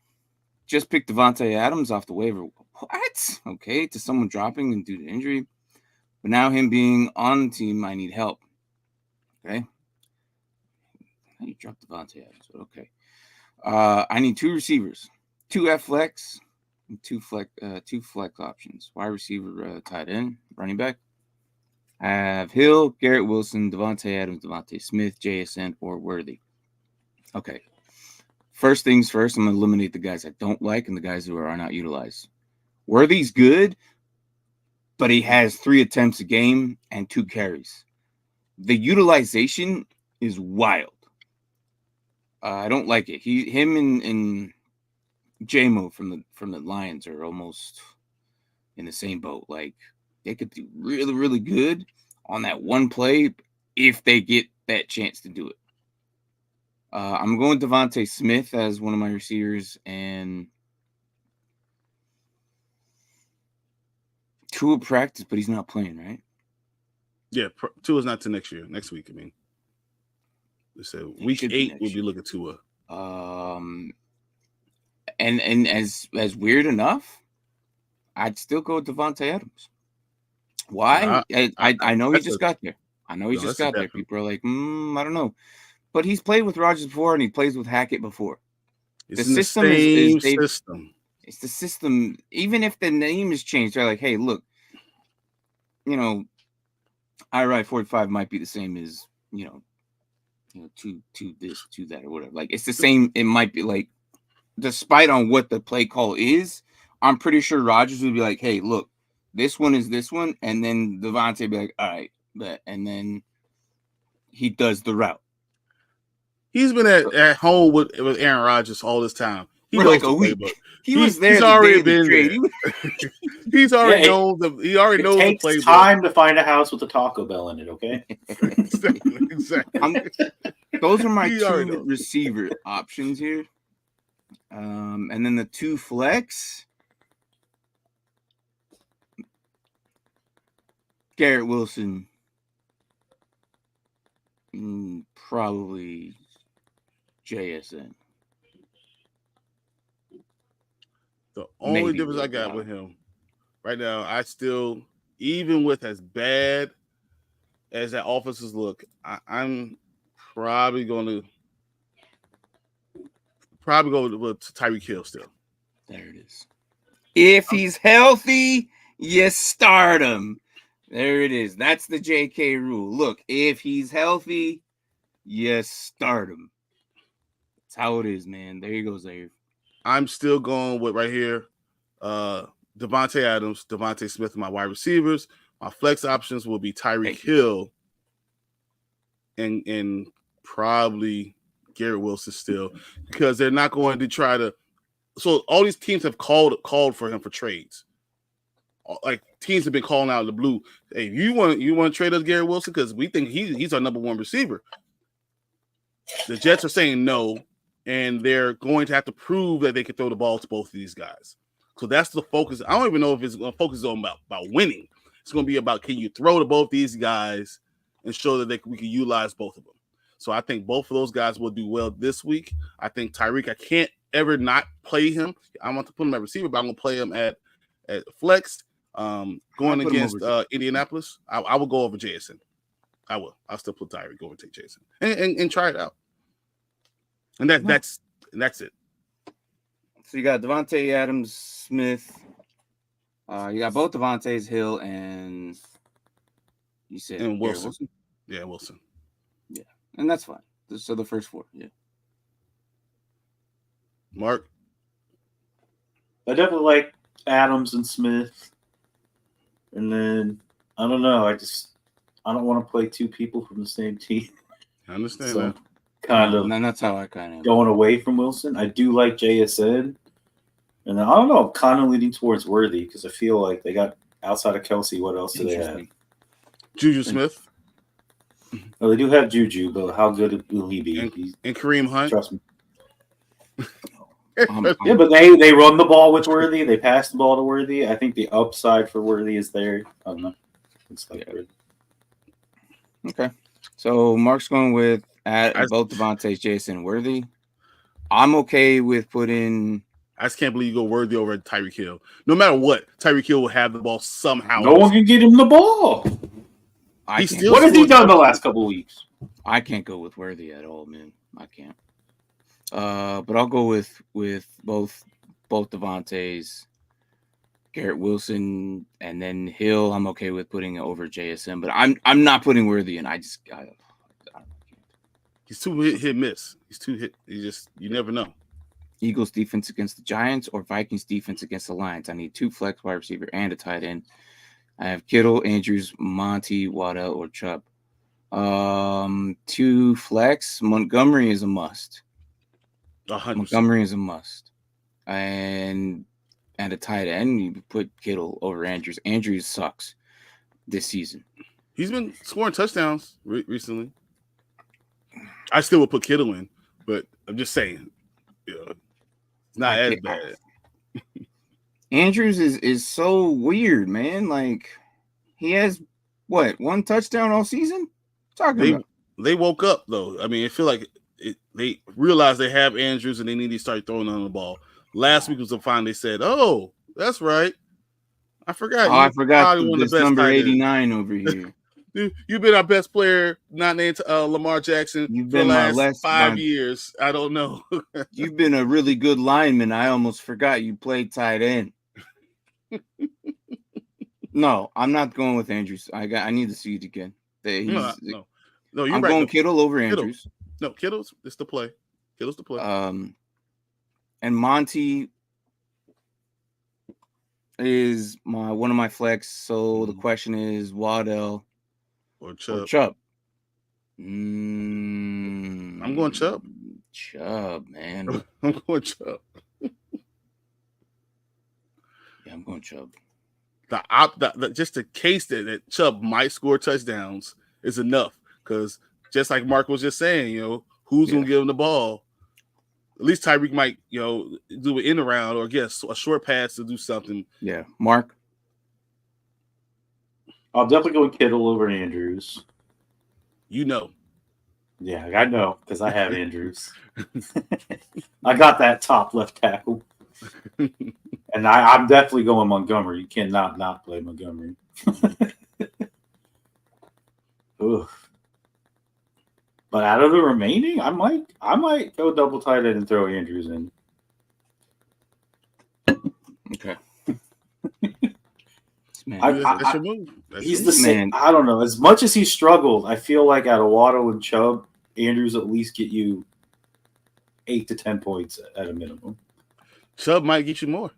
Speaker 3: Just picked Devontae Adams off the waiver. What? Okay, to someone dropping and due to injury. But now him being on the team, I need help. Okay. How you drop Devontae Adams? Okay. I need 2 receivers, 2 F-flex, and 2 flex options. Wide receiver, tight end, running back. I have Hill, Garrett Wilson, Devontae Adams, Devontae Smith, JSN, or Worthy. Okay. First things first, I'm going to eliminate the guys I don't like and the guys who are not utilized. Worthy's good, but he has 3 attempts a game and 2 carries. The utilization is wild. I don't like it. Him and J-Mo from the Lions are almost in the same boat. Like they could do really, really good on that one play if they get that chance to do it. I'm going Devontae Smith as one of my receivers and Tua practice, but he's not playing, right?
Speaker 1: Yeah, Tua's not to next week. I mean, they said week 8 we'll be looking at Tua.
Speaker 3: And as weird enough, I'd still go with Devontae Adams. Why? I know he just got there. There. People are like, I don't know. But he's played with Rodgers before, and he plays with Hackett before.
Speaker 1: The system is system.
Speaker 3: It's the system. Even if the name is changed, they're like, hey, look, I-45 might be the same as, to this, to that, or whatever. Like, it's the same. It might be like, despite on what the play call is, I'm pretty sure Rodgers would be like, hey, look, this one is this one. And then Devontae would be like, all right, bet. And then he does the route.
Speaker 1: He's been at home with Aaron Rodgers all this time. He knows the playbook.
Speaker 3: He was there.
Speaker 1: He's already been there. He's already knows the. He already knows the playbook.
Speaker 2: It takes time to find a house with a Taco Bell in it. Okay.
Speaker 1: Exactly.
Speaker 3: Those are my 2 receiver options here. And then the 2 flex. Garrett Wilson. Probably JSN.
Speaker 1: only
Speaker 3: Maybe
Speaker 1: difference I
Speaker 3: will,
Speaker 1: got
Speaker 3: but
Speaker 1: with him right now, I still, even with as bad as that offenses look, I'm probably going to go with Tyreek Hill still.
Speaker 3: there it is. If he's healthy, you start him. There it is. That's the JK rule. Look, if he's healthy, you start him. That's how it is, man. There you go, Zaire.
Speaker 1: I'm still going with right here, Devontae Adams, Devontae Smith, my wide receivers. My flex options will be Tyreek Hill and probably Garrett Wilson still, because they're not going to try to. So all these teams have called for him for trades. Like teams have been calling out of the blue. Hey, you want to trade us Garrett Wilson because we think he's our number one receiver. The Jets are saying no, and they're going to have to prove that they can throw the ball to both of these guys. So that's the focus. I don't even know if it's going to focus on about winning. It's going to be about, can you throw to both these guys and show that we can utilize both of them. So I think both of those guys will do well this week. I think Tyreek, I can't ever not play him. I want to put him at receiver, but I'm going to play him at flex. Going against Indianapolis, I will go over Jason. I will. I'll still put Tyreek over take Jason and try it out. And that's it.
Speaker 3: So you got Devontae Adams, Smith. You got both Devontae's, Hill, and you said
Speaker 1: Wilson. Yeah, Wilson.
Speaker 3: Yeah, and that's fine. So the first four, yeah.
Speaker 1: Mark?
Speaker 2: I definitely like Adams and Smith. And then, I don't know. I don't want to play two people from the same team.
Speaker 1: I understand
Speaker 2: so
Speaker 1: that.
Speaker 2: Kind of.
Speaker 3: And that's how I kind of
Speaker 2: going away from Wilson. I do like JSN. And I don't know. I'm kind of leaning towards Worthy because I feel like they got, outside of Kelsey, what else do they have?
Speaker 1: Juju Smith.
Speaker 2: Well, they do have Juju, but how good will he be?
Speaker 1: And Kareem Hunt.
Speaker 2: Trust me. Yeah, but they run the ball with Worthy. They pass the ball to Worthy. I think the upside for Worthy is there. I don't know. It's like
Speaker 3: Okay. So Mark's going with both Devontae's, Jason, Worthy. I'm okay with putting.
Speaker 1: I just can't believe you go Worthy over Tyreek Hill. No matter what, Tyreek Hill will have the ball somehow.
Speaker 2: No one can get him the ball.
Speaker 3: What
Speaker 2: has he done the last couple of weeks?
Speaker 3: I can't go with Worthy at all, man. I can't. But I'll go with both Devontae's, Garrett Wilson, and then Hill. I'm okay with putting it over JSN, but I'm not putting Worthy in. I don't know.
Speaker 1: He's too hit miss. He's too hit. You never know.
Speaker 3: Eagles defense against the Giants or Vikings defense against the Lions. I need two flex wide receiver and a tight end. I have Kittle, Andrews, Monty, Waddle, or Chubb. Two flex. Montgomery is a must.
Speaker 1: 100%.
Speaker 3: Montgomery is a must. And a tight end, you put Kittle over Andrews. Andrews sucks this season.
Speaker 1: He's been scoring touchdowns recently. I still would put Kittle in, but I'm just saying, it's not as bad.
Speaker 3: Andrews is so weird, man. Like, he has one touchdown all season?
Speaker 1: They woke up though. I mean, I feel like they realized they have Andrews and they need to start throwing on the ball. Last week was the final. They said, "Oh, that's right. I forgot.
Speaker 3: I forgot this number 89 over here.
Speaker 1: Dude, you've been our best player, not named Lamar Jackson,
Speaker 3: You've
Speaker 1: for
Speaker 3: been
Speaker 1: the last 5 years. I don't know.
Speaker 3: You've been a really good lineman. I almost forgot you played tight end. No, I'm not going with Andrews. I need to see it again.
Speaker 1: No, you're
Speaker 3: I'm
Speaker 1: right.
Speaker 3: going Kittle over Andrews.
Speaker 1: No, Kittle's the play. Kittle's the play.
Speaker 3: And Monty is one of my flex. So the question is Waddle
Speaker 1: or Chubb.
Speaker 3: I'm
Speaker 1: going Chubb.
Speaker 3: Chubb, man.
Speaker 1: I'm going Chubb.
Speaker 3: Yeah, I'm going Chubb.
Speaker 1: Just the case that Chubb might score touchdowns is enough, because just like Mark was just saying, who's going to give him the ball? At least Tyreek might, do an in around or get a short pass to do something.
Speaker 3: Yeah, Mark.
Speaker 2: I'll definitely go with Kittle over Andrews.
Speaker 1: Yeah,
Speaker 2: I know because I have Andrews. I got that top left tackle. And I'm definitely going Montgomery. You cannot not play Montgomery. Oof. But out of the remaining, I might go double tight end and throw Andrews in.
Speaker 3: Okay.
Speaker 1: That's your move.
Speaker 2: He's the same. I don't know. As much as he struggled, I feel like out of Waddle and Chubb, Andrews at least get you 8 to 10 points at a minimum.
Speaker 1: Chubb might get you more.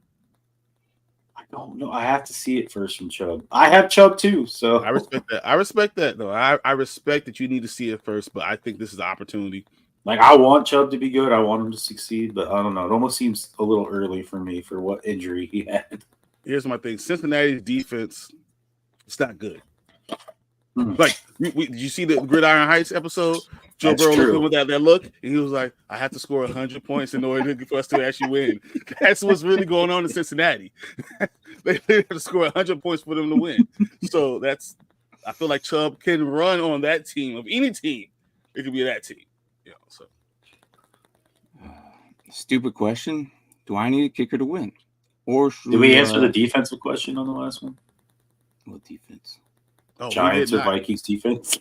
Speaker 2: I don't know. I have to see it first from Chubb. I have Chubb too, so
Speaker 1: I respect that. I respect that though. I respect that you need to see it first, but I think this is the opportunity.
Speaker 2: Like, I want Chubb to be good. I want him to succeed, but I don't know. It almost seems a little early for me for what injury he had.
Speaker 1: Here's my thing. Cincinnati's defense, it's not good. Like, did you see the Gridiron Heights episode? Joe Burrow looked with that look, and he was like, I have to score 100 points in order for us to actually win. That's what's really going on in Cincinnati. They have to score 100 points for them to win. So I feel like Chubb can run on that team. Of any team, it could be that team. So.
Speaker 3: Stupid question. Do I need a kicker to win? Or
Speaker 2: did we answer the defensive question on the last one?
Speaker 3: What defense?
Speaker 1: Oh,
Speaker 2: Giants or Vikings defense?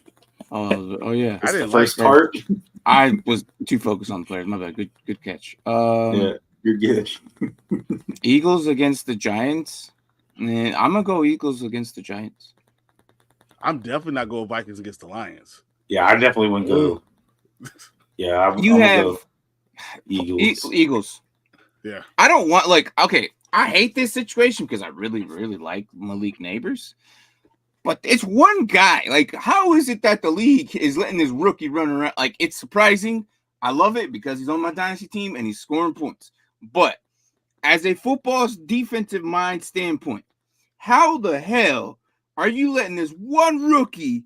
Speaker 3: Oh yeah.
Speaker 2: That's the first part.
Speaker 3: I was too focused on the players. My bad. Good catch.
Speaker 2: Yeah, you're good.
Speaker 3: Eagles against the Giants. I'm gonna go Eagles against the Giants.
Speaker 1: I'm definitely not going Vikings against the Lions.
Speaker 2: Yeah, I definitely wouldn't go. Yeah, I'm
Speaker 3: have
Speaker 2: go Eagles.
Speaker 3: Eagles.
Speaker 1: Yeah.
Speaker 3: I don't want okay. I hate this situation because I really, really like Malik Neighbors. But it's one guy. Like, how is it that the league is letting this rookie run around? Like, it's surprising. I love it because he's on my dynasty team and he's scoring points. But as a football's defensive mind standpoint, how the hell are you letting this one rookie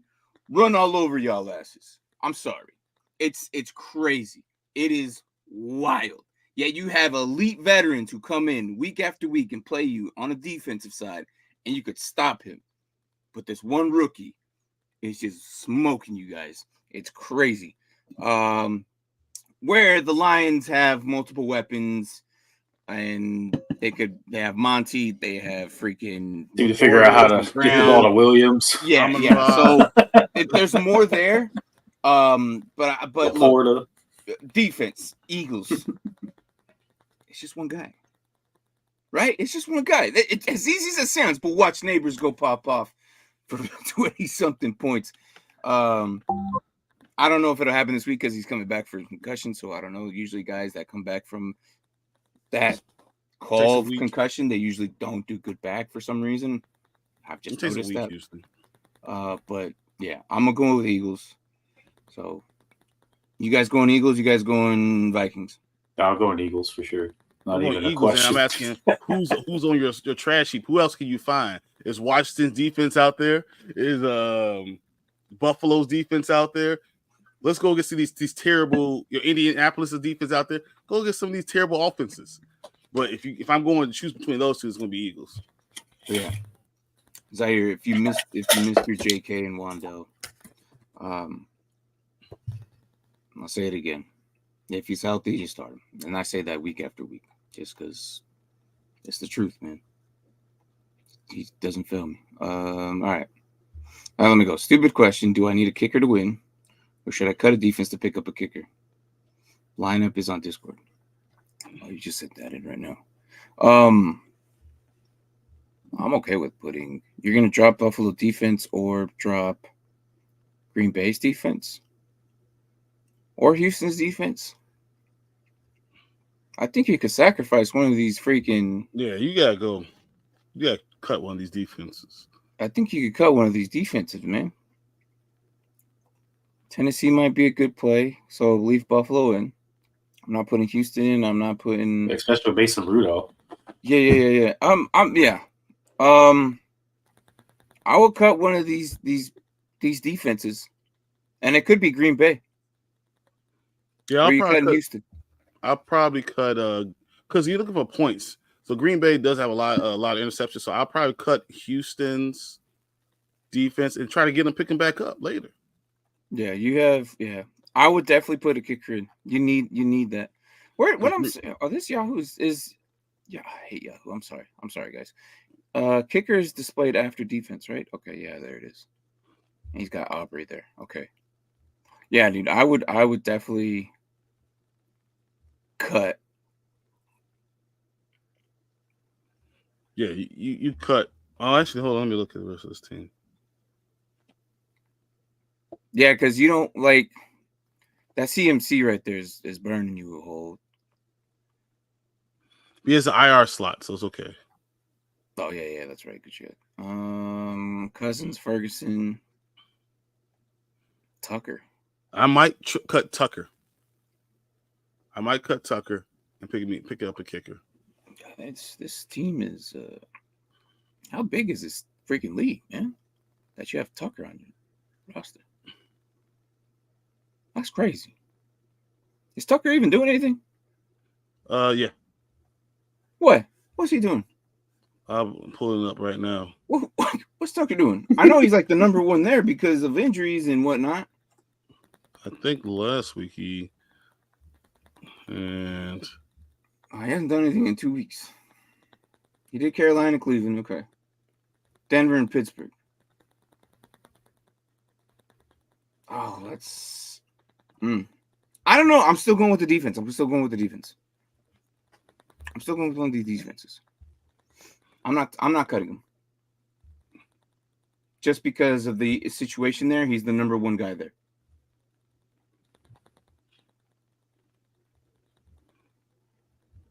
Speaker 3: run all over y'all asses? I'm sorry. It's crazy. It is wild. Yet you have elite veterans who come in week after week and play you on a defensive side, and you could stop him. But this one rookie is just smoking you guys. It's crazy. Where the Lions have multiple weapons, and they have Monty, they have freaking
Speaker 2: need to figure out how to get the ball to Williams.
Speaker 3: Yeah. So there's more there. But
Speaker 2: Florida
Speaker 3: defense, Eagles. It's just one guy, right? It's just one guy. It's as easy as it sounds. But watch Neighbors go pop off for 20-something points. I don't know if it'll happen this week because he's coming back for concussion. So I don't know. Usually, guys that come back from that call of concussion, they usually don't do good back for some reason. I've just noticed that. Usually. But yeah, I'm gonna go with the Eagles. So, you guys going Eagles? You guys going Vikings?
Speaker 2: I'm going Eagles for sure. Not even a
Speaker 1: Eagles,
Speaker 2: question.
Speaker 1: And I'm asking who's on your trash heap? Who else can you find? Is Washington's defense out there? Is Buffalo's defense out there? Let's go get these terrible Indianapolis' defense out there. Go get some of these terrible offenses. But if I'm going to choose between those two, it's going to be Eagles.
Speaker 3: Yeah, Zaire, if you missed your JK and Wandale, I'll say it again. If he's healthy, you start him. And I say that week after week just because it's the truth, man. He doesn't fail me. All right. Let me go. Stupid question. Do I need a kicker to win? Or should I cut a defense to pick up a kicker? Lineup is on Discord. Oh, you just said that in right now. I'm okay with putting – you're going to drop Buffalo defense or drop Green Bay's defense? Or Houston's defense? I think you could sacrifice one of these freaking...
Speaker 1: Yeah, you got to go. You got to cut one of these defenses.
Speaker 3: I think you could cut one of these defenses, man. Tennessee might be a good play, so leave Buffalo in. I'm not putting Houston in. I'm not putting...
Speaker 2: Especially Mason Rudolph.
Speaker 3: Yeah. I will cut one of these defenses, and it could be Green Bay.
Speaker 1: Yeah, I'll probably cut because you're looking for points. So Green Bay does have a lot of interceptions. So I'll probably cut Houston's defense and try to get them picking back up later.
Speaker 3: Yeah, I would definitely put a kicker in. You need that. What I'm saying, this Yahoo is Yeah, I hate Yahoo. I'm sorry, guys. Kicker is displayed after defense, right? Okay, yeah, there it is. He's got Aubrey there. Okay. Yeah, dude, I would definitely cut.
Speaker 1: Yeah, you cut. Oh, actually, hold on. Let me look at the rest of this team.
Speaker 3: Yeah, because you don't like that CMC right there is burning you a hole.
Speaker 1: He has an IR slot, so it's okay.
Speaker 3: Oh yeah, that's right. Good shit. Cousins, Ferguson, Tucker.
Speaker 1: I might cut Tucker. I might cut Tucker and pick up a kicker.
Speaker 3: This team is how big is this freaking league, man? That you have Tucker on your roster. That's crazy. Is Tucker even doing anything?
Speaker 1: Yeah.
Speaker 3: What? What's he doing?
Speaker 1: I'm pulling it up right now.
Speaker 3: What's Tucker doing? I know he's like the number one there because of injuries and whatnot.
Speaker 1: I think last week he
Speaker 3: hasn't done anything in 2 weeks. He did Carolina, Cleveland, okay. Denver and Pittsburgh. Oh, that's. I don't know. I'm still going with the defense. I'm still going with one of these defenses. I'm not cutting him. Just because of the situation there, he's the number one guy there.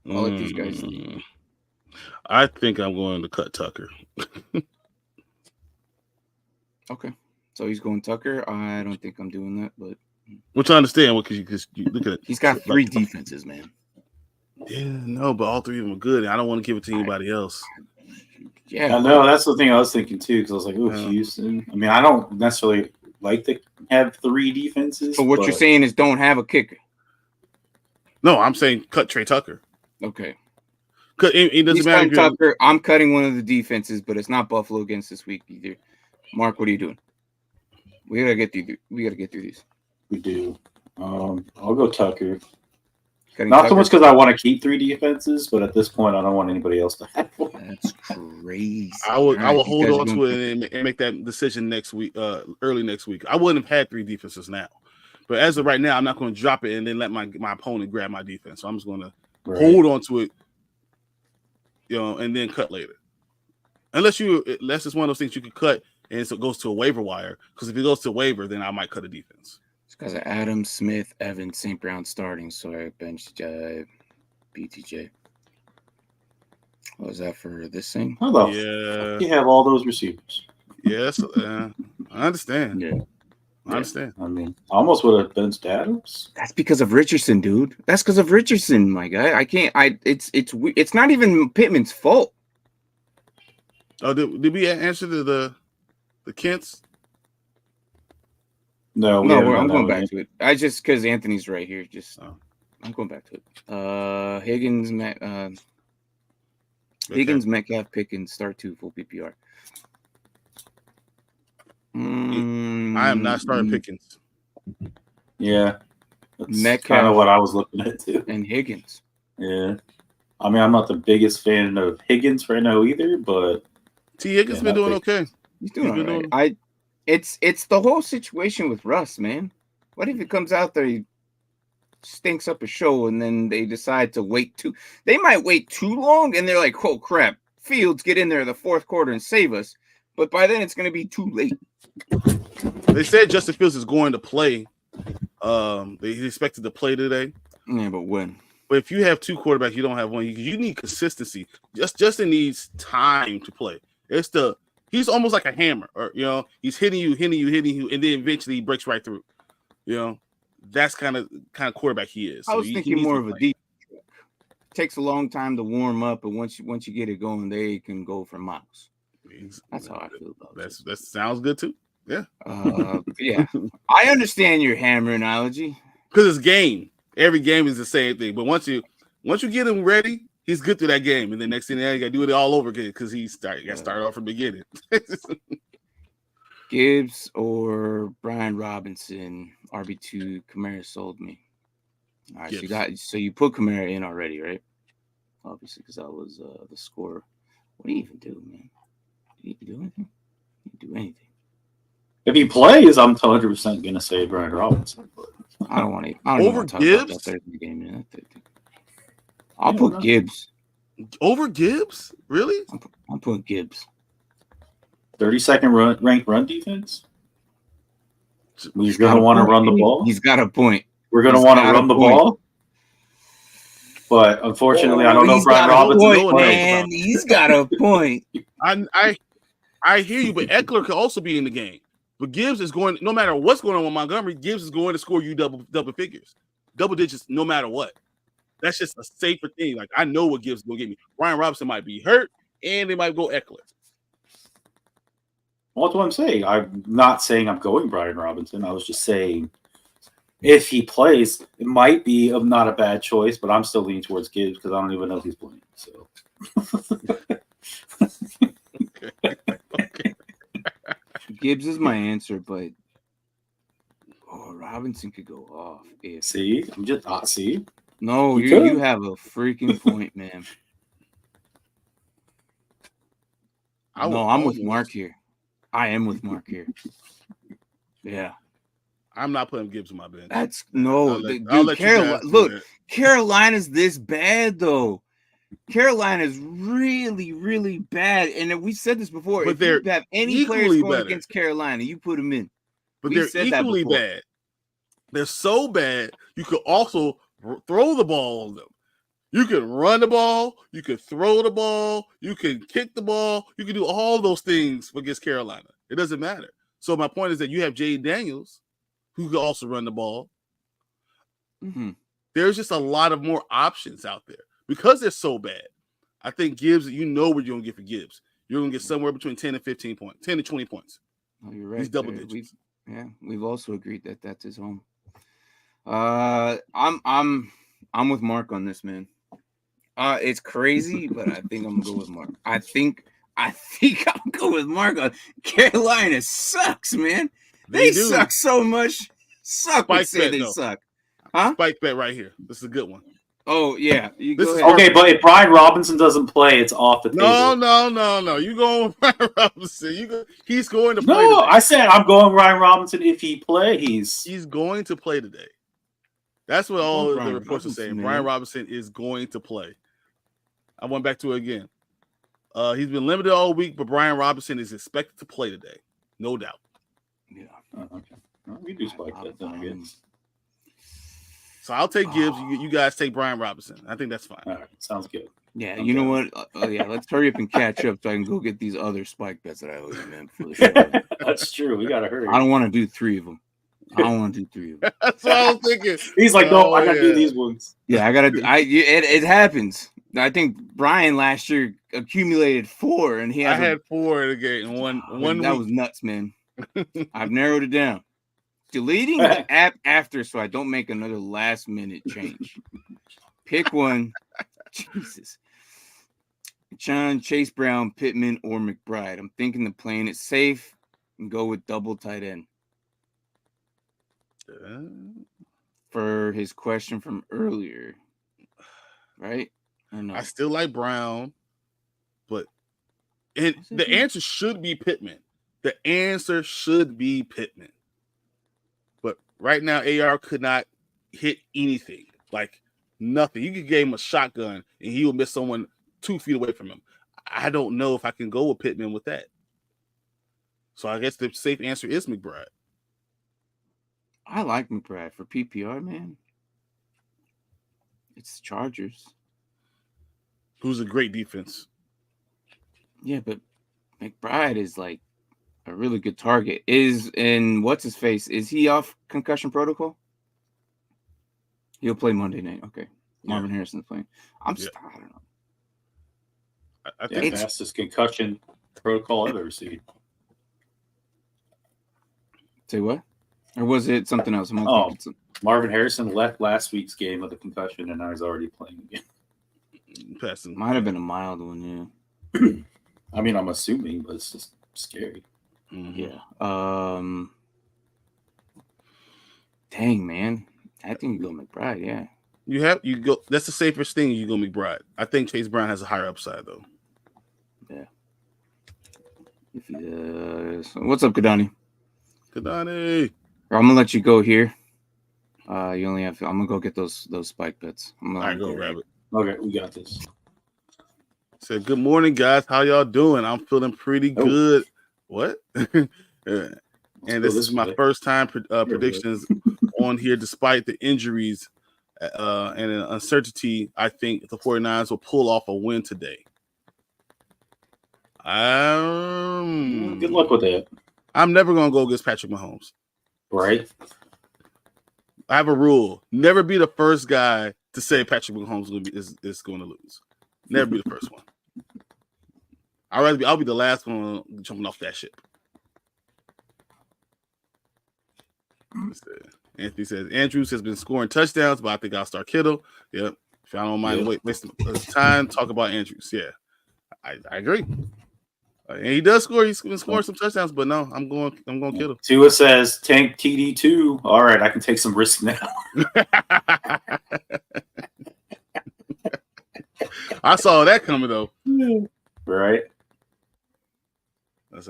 Speaker 3: I'll let these guys.
Speaker 1: I think I'm going to cut Tucker.
Speaker 3: Okay. So he's going Tucker. I don't think I'm doing that, but.
Speaker 1: Which I understand because you look at it.
Speaker 3: He's got three defenses, man.
Speaker 1: Yeah, no, but all three of them are good. I don't want to give it to anybody else.
Speaker 3: Yeah,
Speaker 2: I know that's the thing I was thinking too, because I was like, "Oh, Houston." I mean, I don't necessarily like to have three defenses.
Speaker 3: So what you're saying is don't have a kicker.
Speaker 1: No, I'm saying cut Trey Tucker.
Speaker 3: Okay.
Speaker 1: It doesn't matter.
Speaker 3: Tucker. I'm cutting one of the defenses, but it's not Buffalo against this week either. Mark, what are you doing? We gotta get through these.
Speaker 2: We do. I'll go Tucker.
Speaker 3: Not
Speaker 2: so much because I want to keep three defenses, but at this point, I don't want anybody else to have one.
Speaker 3: That's crazy.
Speaker 1: I will hold on to it and make that decision next week, early next week. I wouldn't have had three defenses now, but as of right now, I'm not going to drop it and then let my opponent grab my defense. So I'm just going to hold on to it, and then cut later. Unless it's one of those things you could cut and so it goes to a waiver wire. Because if it goes to a waiver, then I might cut a defense.
Speaker 3: It's because of Adams, Smith, Evans, St. Brown starting, so I benched BTJ. What was that for this thing?
Speaker 2: How the fuck you have all those receivers?
Speaker 1: Yes, I understand.
Speaker 3: Yeah.
Speaker 1: I understand.
Speaker 2: I mean, I almost would have benched Adams.
Speaker 3: That's because of Richardson, dude. That's because of Richardson, my guy. I can't. It's not even Pittman's fault.
Speaker 1: Oh, did we answer the Kents?
Speaker 2: No,
Speaker 3: I'm going back to it. I just because Anthony's right here. I'm going back to it. Higgens, Higgens, Metcalf, Pickens, start 2 full PPR.
Speaker 1: I am not starting Pickens.
Speaker 2: Yeah, that's kind of what I was looking at too.
Speaker 3: And Higgens.
Speaker 2: Yeah, I mean, I'm not the biggest fan of Higgens right now either, but
Speaker 1: Higgens been doing okay.
Speaker 3: He's doing all right. It's the whole situation with Russ, man. What if it comes out there he stinks up a show and then they decide to wait they might wait too long and they're like, oh crap, Fields get in there in the fourth quarter and save us. But by then it's going to be too late.
Speaker 1: They said Justin Fields is going to play. They expected to play today.
Speaker 3: Yeah, but when?
Speaker 1: But if you have two quarterbacks, you don't have one. You need consistency. Justin needs time to play. He's almost like a hammer, or he's hitting you, and then eventually he breaks right through. That's kind of quarterback he is.
Speaker 3: I was thinking more of a deep. Takes a long time to warm up, but once you get it going, they can go for miles. That's how I feel about it.
Speaker 1: That sounds good too. Yeah.
Speaker 3: Yeah. I understand your hammer analogy.
Speaker 1: Because it's game. Every game is the same thing. But once you get him ready, he's good through that game. And then next thing you got to do it all over again because he got to start off from the beginning.
Speaker 3: Gibbs or Brian Robinson, RB2, Kamara sold me. All right, so you put Kamara in already, right? obviously, because I was the scorer. What do you even do, man? Do you do anything? You do anything?
Speaker 2: If he plays, I'm 100% gonna say Brian Robinson. But
Speaker 3: I don't want to. I don't even
Speaker 1: Over
Speaker 3: want to talk about
Speaker 1: Gibbs?
Speaker 3: that Thursday game. Man. I'll put Gibbs.
Speaker 1: Over Gibbs? Really?
Speaker 3: I'm putting Gibbs.
Speaker 2: 32nd ranked run defense. We're gonna want to run the ball.
Speaker 3: He's got a point.
Speaker 2: We're gonna want to run the ball. But unfortunately, I don't know Brian Robinson.
Speaker 3: Man, he's got a point.
Speaker 1: I hear you, but Eckler could also be in the game. But Gibbs is going, no matter what's going on with Montgomery, Gibbs is going to score you double figures, double digits, no matter what. That's just a safer thing. Like, I know what Gibbs is going to get me. Brian Robinson might be hurt, and they might go Eckler.
Speaker 2: Well, that's what I'm saying. I'm not saying I'm going Brian Robinson. I was just saying if he plays, it might be not a bad choice, but I'm still leaning towards Gibbs because I don't even know if he's playing. So.
Speaker 1: Okay.
Speaker 3: Gibbs is my answer, but Robinson could go off.
Speaker 2: See, I'm just see.
Speaker 3: No, you have a freaking point, man. I'm with Mark here. I am with Mark here. Yeah.
Speaker 1: I'm not putting Gibbs on my bench.
Speaker 3: That's Carolina's this bad though. Carolina's really, really bad. And we said this before.
Speaker 1: But
Speaker 3: if you have any players going against Carolina, you put them in.
Speaker 1: But they're equally bad. They're so bad, you could also throw the ball on them. You can run the ball, you can throw the ball, you can kick the ball, you can do all those things against Carolina. It doesn't matter. So my point is that you have Jay Daniels, who can also run the ball.
Speaker 3: Mm-hmm.
Speaker 1: There's just a lot of more options out there because they're so bad. I think Gibbs, you know what you're going to get for Gibbs. You're going to get somewhere between 10 and 15 points, 10 to 20 points.
Speaker 3: Oh, you're right.
Speaker 1: He's double digits.
Speaker 3: We've also agreed that that's his home. I'm with Mark on this, man. It's crazy, but I think I'm gonna go with Mark. I think I'll go with Mark. Carolina sucks, man. They suck so much. Suck. They suck. Huh?
Speaker 1: Spike bet right here. This is a good one.
Speaker 3: Oh yeah.
Speaker 2: Okay, but if Brian Robinson doesn't play, it's off the table.
Speaker 1: No. You going with Brian Robinson? He's going to play.
Speaker 2: No, today. I said I'm going Brian Robinson if he plays.
Speaker 1: He's going to play today. That's what all the reports are saying. Man. Brian Robinson is going to play. I went back to it again. He's been limited all week, but Brian Robinson is expected to play today. No doubt.
Speaker 3: Yeah.
Speaker 2: Okay. Well, we do spike that then, I guess.
Speaker 1: So I'll take Gibbs. You guys take Brian Robinson. I think that's fine.
Speaker 2: All right. Sounds good.
Speaker 3: Yeah. Okay. You know what? Let's hurry up and catch up so I can go get these other spike bets that I owe you, man, before the show.
Speaker 2: That's true. We got to hurry.
Speaker 3: I don't want to do 3 of them. I don't want to do 3 of them.
Speaker 1: That's what I was thinking.
Speaker 2: He's like, no, I got to do these ones.
Speaker 3: Yeah, I got to. It happens. I think Brian last year accumulated 4, and I
Speaker 1: had 4 in the game. One
Speaker 3: that was nuts, man. I've narrowed it down. Deleting the app after so I don't make another last minute change. Pick one. Jesus. Achane, Chase Brown, Pittman, or McBride. I'm thinking of playing it safe and go with double tight end. For his question from earlier. Right?
Speaker 1: I still like Brown, but the answer should be Pittman. The answer should be Pittman. But right now, AR could not hit anything. Like nothing. You could give him a shotgun and he will miss someone 2 feet away from him. I don't know if I can go with Pittman with that. So I guess the safe answer is McBride.
Speaker 3: I like McBride for PPR, man. It's Chargers.
Speaker 1: Who's a great defense.
Speaker 3: Yeah, but McBride is like a really good target. What's his face? Is he off concussion protocol? He'll play Monday night. Okay. Marvin Harrison's playing. I don't know.
Speaker 2: I think that's fastest concussion protocol I've ever seen.
Speaker 3: Say what? Or was it something else?
Speaker 2: Marvin Harrison left last week's game with a concussion, and now he's already playing again.
Speaker 3: Might have been a mild one, yeah.
Speaker 2: I mean, I'm assuming, but it's just scary.
Speaker 3: Mm-hmm. Yeah. Dang, man. I think you go McBride, yeah.
Speaker 1: You go. That's the safest thing. You go McBride. I think Chase Brown has a higher upside though.
Speaker 3: Yeah. What's up, Kadani?
Speaker 1: Kadani.
Speaker 3: I'm gonna let you go here. You only have. I'm gonna go get those spike bets.
Speaker 1: All right, go grab it.
Speaker 2: Okay, we got this.
Speaker 1: Said, good morning, guys. How y'all doing? I'm feeling pretty good. What? And this is my first time predictions on here, despite the injuries and an uncertainty. I think the 49ers will pull off a win today.
Speaker 2: Good luck with that.
Speaker 1: I'm never going to go against Patrick Mahomes.
Speaker 2: Right.
Speaker 1: I have a rule. Never be the first guy to say Patrick Mahomes is going to lose. Never be the first one. I'll be the last one jumping off that ship. Anthony says Andrews has been scoring touchdowns, but I think I'll start Kittle. Yep. If I don't mind wasting time, talk about Andrews. Yeah, I agree. And he does score. He's been scoring some touchdowns, but no, I'm going Kittle.
Speaker 2: Tua says tank TD2. All right, I can take some risk now.
Speaker 1: I saw that coming though.
Speaker 2: Right.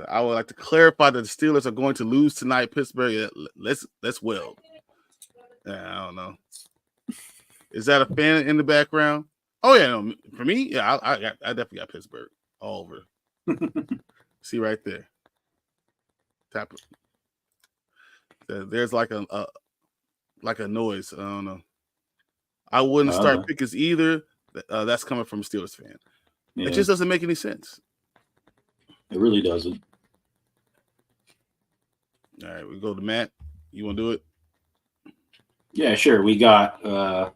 Speaker 1: I would like to clarify that the Steelers are going to lose tonight. Pittsburgh, yeah, let's weld. I don't know. Is that a fan in the background? Oh yeah, no, for me, yeah, I definitely got Pittsburgh all over. See right there. Tap it. There's like a noise. I don't know. I wouldn't start Pickens either. That's coming from a Steelers fan. Yeah. It just doesn't make any sense.
Speaker 2: It really doesn't.
Speaker 1: All right, we go to Matt. You want to do it?
Speaker 2: Yeah, sure. We got I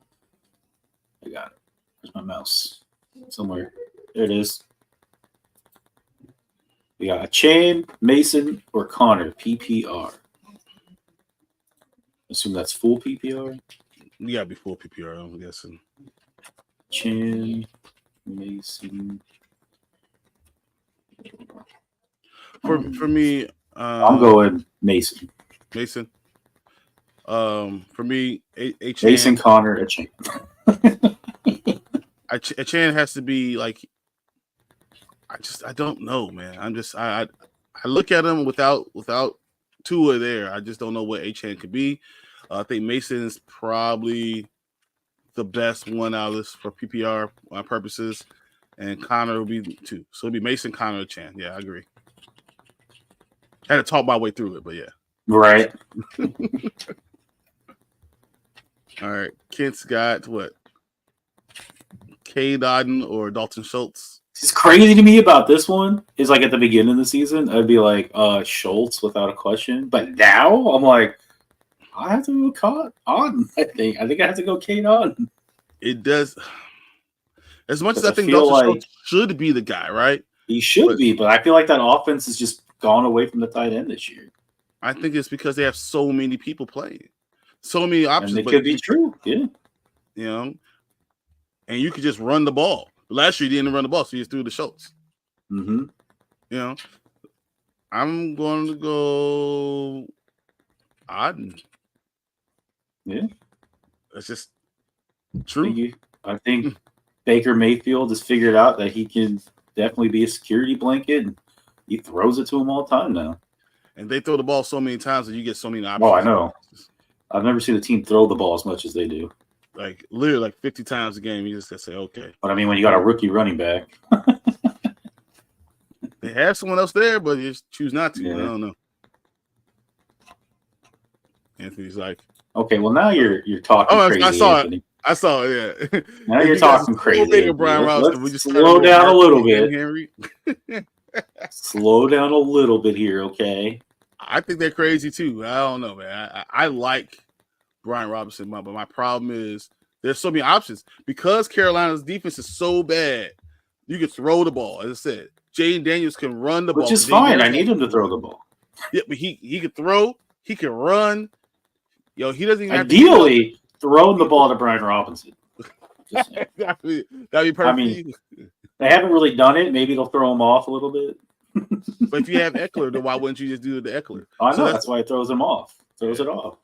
Speaker 2: got it. Where's my mouse? Somewhere. There it is. We got Achane, Mason, or Connor, PPR. Assume that's full PPR?
Speaker 1: You gotta be full PPR, I'm guessing.
Speaker 2: Achane, Mason.
Speaker 1: For me,
Speaker 2: I'm going Mason.
Speaker 1: Mason. For me, Achane.
Speaker 2: Mason, Connor, Achane.
Speaker 1: Achane has to be like. I don't know, man. I look at him without Tua there. I just don't know what Achane could be. I think Mason is probably the best one out of this for PPR purposes, and Connor will be 2. So it'll be Mason, Connor, Achane. Yeah, I agree. I had to talk my way through it, but yeah.
Speaker 2: Right.
Speaker 1: All right. Kent's got what? Otton or Dalton Schultz.
Speaker 2: It's crazy to me about this one is like at the beginning of the season, I'd be like Shultz without a question. But now I'm like, I have to go Otton. I think I have to go Otton.
Speaker 1: It does. As much as I think Dalton Schultz should be the guy, right?
Speaker 2: He should be, but I feel like that offense has just gone away from the tight end this year.
Speaker 1: I think it's because they have so many people playing, so many options.
Speaker 2: And it could be true, yeah.
Speaker 1: You know, and you could just run the ball. Last year, you didn't run the ball, so you just threw the Schultz.
Speaker 2: Mm-hmm.
Speaker 1: You know, I'm going to go Otton.
Speaker 2: Yeah.
Speaker 1: That's just true.
Speaker 2: I think Baker Mayfield has figured out that he can definitely be a security blanket, and he throws it to him all the time now.
Speaker 1: And they throw the ball so many times that you get so many options.
Speaker 2: Oh, I know. I've never seen a team throw the ball as much as they do.
Speaker 1: Like literally like 50 times a game, you just gotta say, okay.
Speaker 2: But I mean, when you got a rookie running back.
Speaker 1: They have someone else there, but you just choose not to. Yeah. I don't know. Anthony's like,
Speaker 2: okay, well now you're talking crazy.
Speaker 1: I saw
Speaker 2: Anthony.
Speaker 1: it. I saw it, yeah.
Speaker 2: Now you're talking crazy.
Speaker 1: Brian Robison. We just
Speaker 2: slow down a little bit. Henry. Slow down a little bit here, okay?
Speaker 1: I think they're crazy too. I don't know, man. I like Brian Robison, but my problem is there's so many options. Because Carolina's defense is so bad, you can throw the ball. As I said, Jaden Daniels can run the ball.
Speaker 2: Which is fine. I need him to throw the ball.
Speaker 1: Yeah, but he can throw. He can run. Yo, he doesn't even
Speaker 2: ideally throwing the ball to Brian Robinson.
Speaker 1: That'd be perfect.
Speaker 2: I mean, they haven't really done it. Maybe they'll throw him off a little bit.
Speaker 1: But if you have Eckler, then why wouldn't you just do the Eckler?
Speaker 2: I know that's why it throws him off. Throws it off.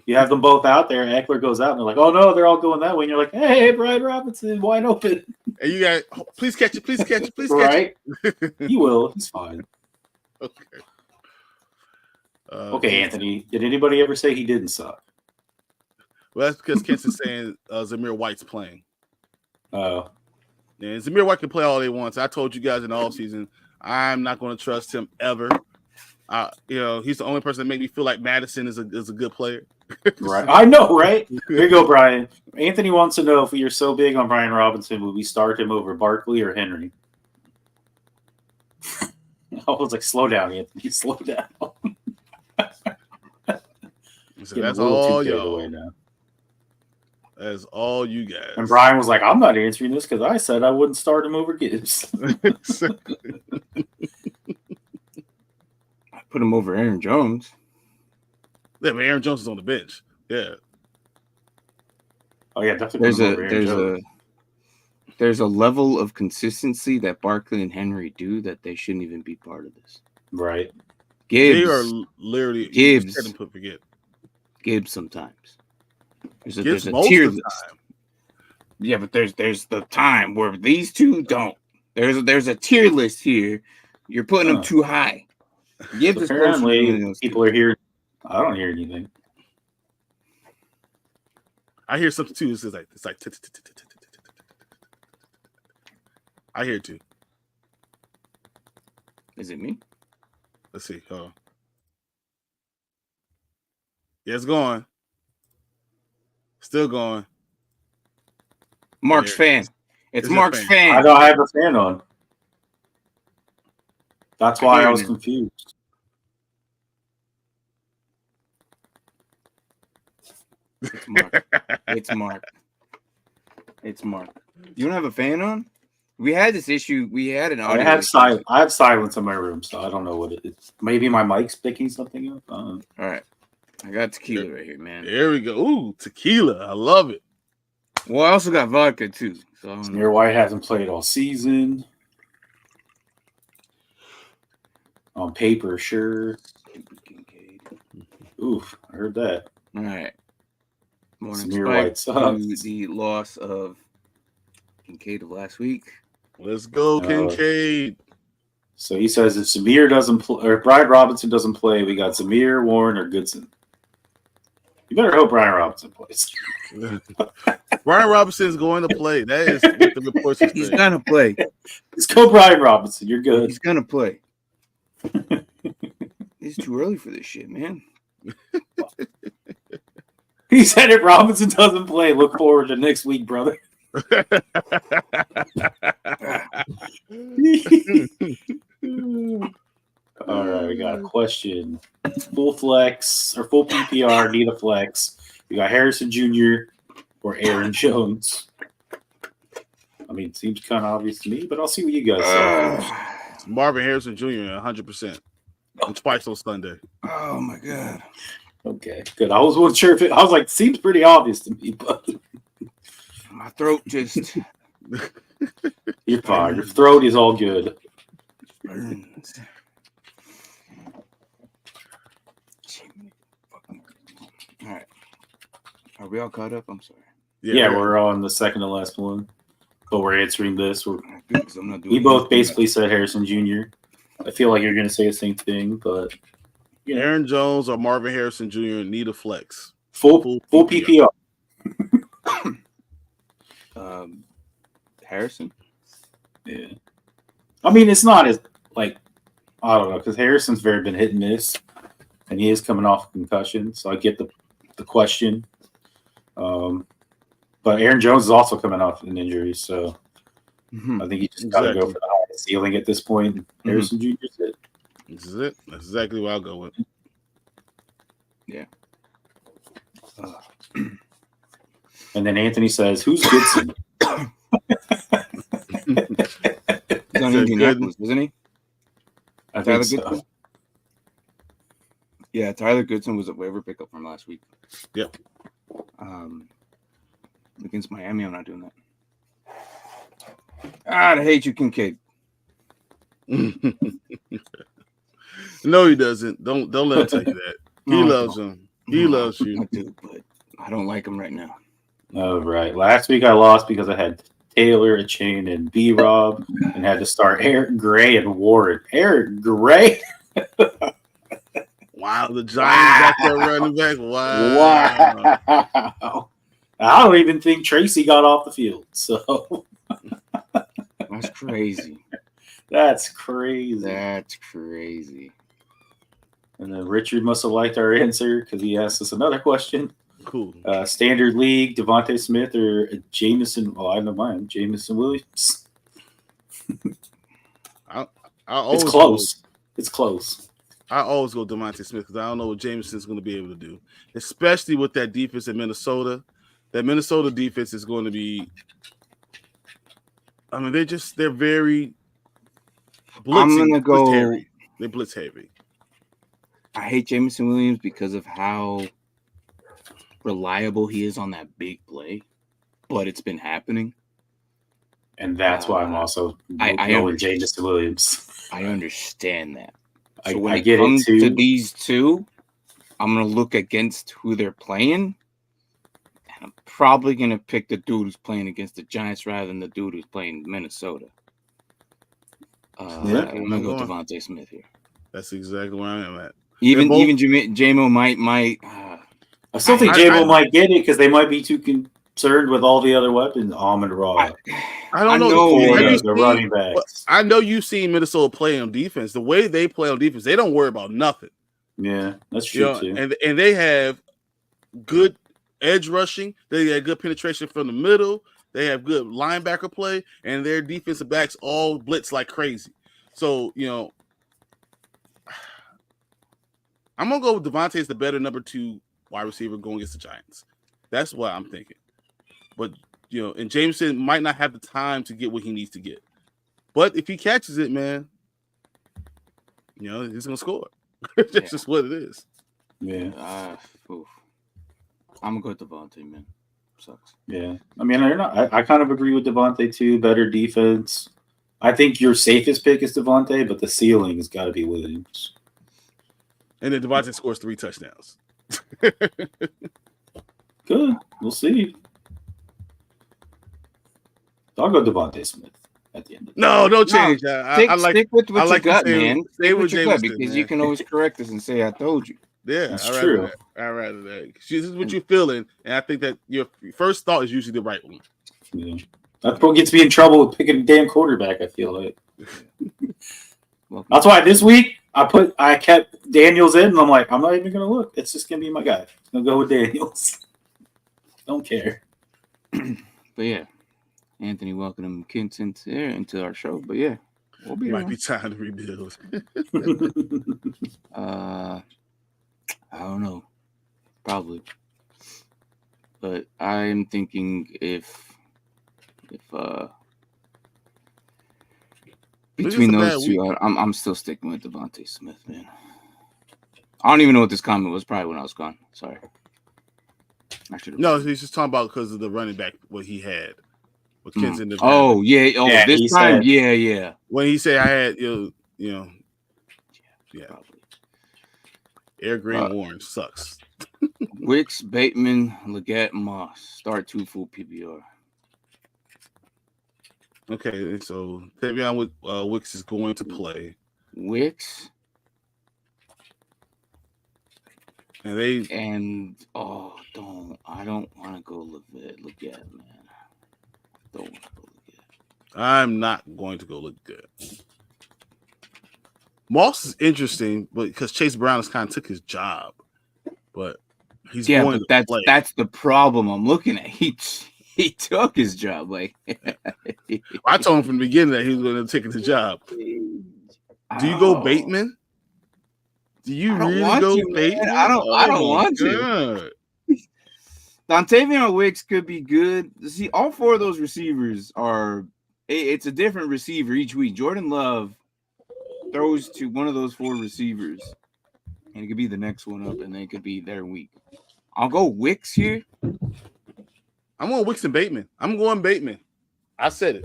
Speaker 2: You have them both out there. Eckler goes out, and they're like, "Oh no, they're all going that way." And you're like, "Hey, Brian Robinson, wide open."
Speaker 1: And you got, please catch it, please catch it, please catch
Speaker 2: Right?
Speaker 1: it.
Speaker 2: He will. He's fine.
Speaker 1: Okay.
Speaker 2: Okay, Anthony. Did anybody ever say he didn't suck?
Speaker 1: Well, that's because Kent's is saying Zamir White's playing.
Speaker 2: Oh.
Speaker 1: And Zamir White can play all they want. So I told you guys in the offseason, I'm not going to trust him ever. He's the only person that made me feel like Madison is a good player.
Speaker 2: Right. I know, right? Here you go, Brian. Anthony wants to know if you're so big on Brian Robinson, would we start him over Barkley or Henry? I was like, slow down, Anthony. Slow down.
Speaker 1: So that's all y'all. That's all you guys.
Speaker 2: And Brian was like, I'm not answering this because I said I wouldn't start him over Gibbs.
Speaker 3: Put him over Aaron Jones.
Speaker 2: Yeah,
Speaker 1: but Aaron Jones is on the bench. Yeah.
Speaker 2: Oh yeah, definitely.
Speaker 3: There's a level of consistency that Barkley and Henry do that they shouldn't even be part of this.
Speaker 2: Right.
Speaker 3: Gibbs.
Speaker 1: They are literally
Speaker 3: Gibbs.
Speaker 1: Forget.
Speaker 3: Gibbs sometimes. There's a
Speaker 1: most
Speaker 3: tier
Speaker 1: of the
Speaker 3: list.
Speaker 1: time.
Speaker 3: Yeah, but there's the time where these two don't. There's a tier list here. You're putting them too high. Gibbs is
Speaker 2: apparently people are here. I don't hear anything.
Speaker 1: I hear something too. It's like I hear it too.
Speaker 3: Is it me?
Speaker 1: Let's see. Hold on. Yeah, it's going. Still going.
Speaker 3: Mark's fan. It's Mark's fan.
Speaker 2: I don't have a fan on. That's why I was confused.
Speaker 3: It's Mark. It's Mark. It's Mark. You don't have a fan on? We had this issue. We had an audio.
Speaker 2: I have silence in my room, so I don't know what it is. Maybe my mic's picking something up.
Speaker 3: All right. I got tequila right here, man.
Speaker 1: There we go. Ooh, tequila. I love it.
Speaker 3: Well, I also got vodka, too. So
Speaker 2: Zamir White hasn't played all season. On paper, sure.
Speaker 3: Kincaid.
Speaker 2: Oof, I heard that.
Speaker 3: All right. Morning
Speaker 2: Zamir White
Speaker 3: to the loss of Kincaid of last week.
Speaker 1: Let's go, Kincaid.
Speaker 2: So he says if Zamir doesn't play, or Brian Robinson doesn't play, we got Zamir, Warren, or Goodson. You better hope Brian Robinson plays.
Speaker 1: Brian Robinson is going to play. That is what the reports are saying.
Speaker 3: He's going to play.
Speaker 2: Let's go, Brian Robinson. You're good.
Speaker 3: He's going to play. It's too early for this shit, man.
Speaker 2: He said if Robinson doesn't play, look forward to next week, brother. All right, we got a question. Full flex or full PPR, need a flex. We got Harrison Jr. or Aaron Jones. I mean, it seems kind of obvious to me, but I'll see what you guys say.
Speaker 1: Marvin Harrison Jr. 100%. And twice on Sunday.
Speaker 3: Oh my god.
Speaker 2: Okay, good. I wasn't sure if I was like, seems pretty obvious to me, but
Speaker 3: my throat just.
Speaker 2: You're fine. Your throat is all good.
Speaker 3: Burns. All right. Are we all caught up? I'm sorry.
Speaker 2: Yeah, we're on the second to last one. But we're answering this. We both basically said Harrison Jr. I feel like you're going to say the same thing, but
Speaker 1: Aaron Jones or Marvin Harrison Jr. need a flex.
Speaker 2: Full PPR.
Speaker 3: Harrison?
Speaker 2: Yeah. I mean, it's not as, like, I don't know, because Harrison's very been hit and miss, and he is coming off a concussion, so I get the question. But Aaron Jones is also coming off an injury, so I think you just got to go for the highest ceiling at this point. Harrison Jr. is it.
Speaker 1: This is it. That's exactly what I'll go with.
Speaker 3: Yeah.
Speaker 2: And then Anthony says, "Who's Goodson?"
Speaker 3: He's on Indianapolis, isn't he?
Speaker 2: I
Speaker 3: Tyler
Speaker 2: think
Speaker 3: Goodson?
Speaker 2: so.
Speaker 3: Yeah, Tyler Goodson was a waiver pickup from last week.
Speaker 1: Yep.
Speaker 3: Against Miami, I'm not doing that. I hate you, Kincaid.
Speaker 1: No, he doesn't. Don't let him tell you that. He loves him. He loves
Speaker 3: I
Speaker 1: you.
Speaker 3: do, but I don't like him right now.
Speaker 2: All right. Last week I lost because I had Taylor, Achane, and B-Rob, and had to start Eric Gray and Warren. Eric Gray?
Speaker 1: Wow, the Giants got their running back. Wow.
Speaker 2: Wow. I don't even think Tracy got off the field. So
Speaker 3: That's crazy.
Speaker 2: that's crazy.
Speaker 3: That's crazy.
Speaker 2: And then Richard must have liked our answer because he asked us another question.
Speaker 1: Cool.
Speaker 2: Standard league, Devontae Smith or Jameson? Well, I know mine. Jameson Williams. It's close. It's close.
Speaker 1: I always go Devontae Smith because I don't know what Jameson's going to be able to do, especially with that defense in Minnesota. That Minnesota defense is going to be. I mean, they're very.
Speaker 3: I'm gonna go.
Speaker 1: Blitz heavy. They're blitz heavy.
Speaker 3: I hate Jameson Williams because of how reliable he is on that big play, but it's been happening.
Speaker 2: And that's why I'm also going with Jameson Williams.
Speaker 3: I understand that. So
Speaker 2: I
Speaker 3: when it
Speaker 2: get
Speaker 3: comes
Speaker 2: it too.
Speaker 3: to these two, I'm gonna look against who they're playing, and I'm probably gonna pick the dude who's playing against the Giants rather than the dude who's playing Minnesota. I'm gonna go Devontae Smith here.
Speaker 1: That's exactly where I am at.
Speaker 3: Even JMO might.
Speaker 2: I still think JMO might get it because they might be too concerned with all the other weapons. Amon Ra.
Speaker 1: I don't know.
Speaker 2: The running backs.
Speaker 1: I know you've seen Minnesota play on defense. The way they play on defense, they don't worry about nothing.
Speaker 2: Yeah, that's true too.
Speaker 1: And they have good edge rushing. They have good penetration from the middle. They have good linebacker play, and their defensive backs all blitz like crazy. So, I'm going to go with Devontae as the better number 2 wide receiver going against the Giants. That's what I'm thinking. But, and Jameson might not have the time to get what he needs to get. But if he catches it, man, he's going to score. That's just what it is.
Speaker 2: Yeah.
Speaker 3: I'm going to go with Devontae, man. Sucks.
Speaker 2: Yeah. I mean, I kind of agree with Devontae, too. Better defense. I think your safest pick is Devontae, but the ceiling has got to be Williams.
Speaker 1: And then Devontae scores 3 touchdowns.
Speaker 2: Good. We'll see. I'll go Devontae Smith at the end of the day.
Speaker 1: No, don't change that.
Speaker 3: Stick with what you got, man.
Speaker 1: Stay with
Speaker 3: your
Speaker 1: Jameson,
Speaker 3: gut because
Speaker 1: man.
Speaker 3: you can always correct us and say, I told you.
Speaker 1: Yeah,
Speaker 2: that's true.
Speaker 1: I'd rather that. This is what you're feeling, and I think that your first thought is usually the right one.
Speaker 2: Yeah. That's what gets me in trouble with picking a damn quarterback, I feel like. That's why this week I kept Daniels in, and I'm like, I'm not even going to look. It's just going to be my guy. I'm going to go with Daniels. Don't care.
Speaker 3: But yeah, Anthony welcoming Kincaid into our show. But yeah, we'll be
Speaker 1: Might be time to rebuild.
Speaker 3: I don't know. Probably. But I'm thinking if between those two, I'm still sticking with Devontae Smith, man. I don't even know what this comment was. Probably when I was gone. Sorry.
Speaker 1: No, he's just talking about because of the running back what he had with kids in the.
Speaker 3: Oh yeah. Oh, yeah, this time, yeah.
Speaker 1: When he said I had, yeah. Probably. Air Green Warren sucks.
Speaker 3: Wicks, Bateman, Leggett, Moss. Start 2 full PPR.
Speaker 1: Okay, so Tavion Wicks is going to play.
Speaker 3: Wicks.
Speaker 1: I
Speaker 3: don't want to go Leggett, man. Don't want to go Leggett.
Speaker 1: I'm not going to go Leggett. Moss is interesting, but because Chase Brown has kind of took his job, but he's going to play.
Speaker 3: That's the problem I'm looking at. He took his job. Like
Speaker 1: I told him from the beginning that he was going to take his job. Do you go Bateman? Do you really go Bateman?
Speaker 3: I don't want to. Dontavion Wicks could be good. See, all 4 of those receivers it's a different receiver each week. Jordan Love throws to one of those 4 receivers, and it could be the next one up, and then it could be their week. I'll go Wicks here.
Speaker 1: I'm going Wicks and Bateman. I'm going Bateman. I said it.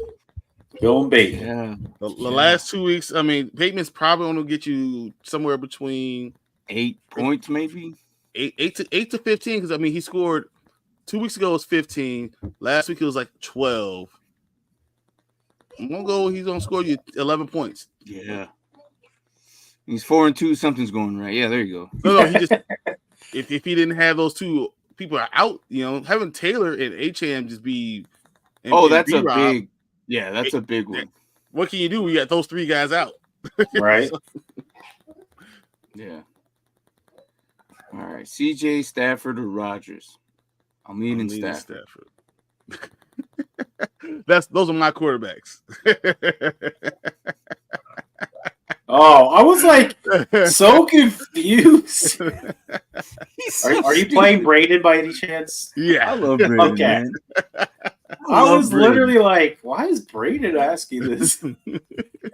Speaker 2: Going Bateman.
Speaker 3: Yeah.
Speaker 1: The last 2 weeks, I mean, Bateman's probably going to get you somewhere between
Speaker 3: 8 points, maybe.
Speaker 1: 8 to 15. Because I mean, he scored 2 weeks ago. It was 15. Last week it was like 12. I'm gonna go. He's gonna score you 11 points.
Speaker 3: Yeah. He's 4-2. Something's going right. Yeah, there you go.
Speaker 1: No, he just if he didn't have those two people out, having Taylor and Achane just be. And
Speaker 3: that's
Speaker 1: B-Rob,
Speaker 3: a big. Yeah, that's a big one.
Speaker 1: What can you do? We got those 3 guys out,
Speaker 2: right?
Speaker 1: So,
Speaker 3: yeah. All right, CJ, Stafford, or Rodgers? I'm leaning Stafford.
Speaker 1: Those are my quarterbacks.
Speaker 2: Oh, I was like so confused. Are you playing Braden by any chance?
Speaker 1: Yeah,
Speaker 3: I love Braden.
Speaker 2: Okay.
Speaker 3: Man.
Speaker 2: I was literally like, why is Braden asking this? And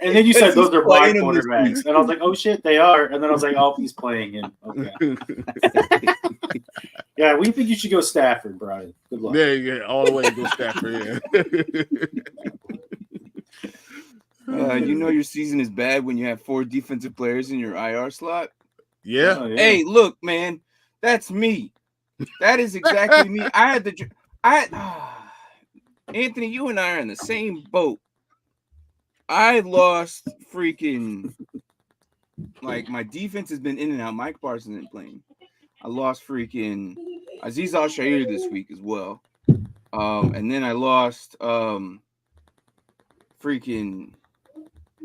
Speaker 2: then you said those are my quarterbacks. And I was like, oh shit, they are. And then I was like, oh, he's playing him. Okay. Yeah, we think you should go Stafford, Brian. Good luck.
Speaker 1: Yeah, all the way to go Stafford, yeah.
Speaker 3: Your season is bad when you have 4 defensive players in your IR slot.
Speaker 1: Yeah.
Speaker 2: Oh, yeah.
Speaker 3: Hey, look, man, that's me. That is exactly me. Anthony, you and I are in the same boat. I lost freaking my defense has been in and out. Mike Parsons isn't playing. I lost freaking Azeez Al-Shaair this week as well. And then I lost freaking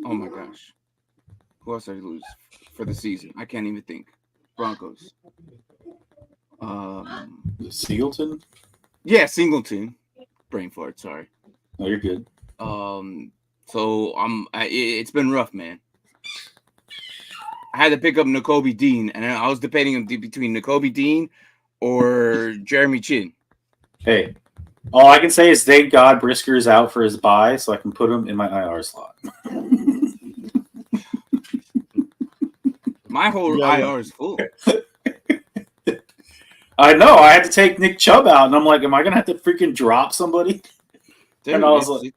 Speaker 3: oh my gosh. Who else did I lose for the season? I can't even think. Broncos.
Speaker 2: Singleton?
Speaker 3: Yeah, Singleton. Brain fart, sorry.
Speaker 2: Oh, you're good.
Speaker 3: So it's been rough, man. I had to pick up Nakobe Dean, and I was debating between Nakobe Dean or Jeremy Chin.
Speaker 2: Hey, all I can say is thank God Brisker is out for his bye, so I can put him in my IR slot.
Speaker 3: My whole IR is full.
Speaker 2: I know. I had to take Nick Chubb out, and I'm like, am I gonna have to freaking drop somebody?
Speaker 3: Dude,
Speaker 2: and I was like,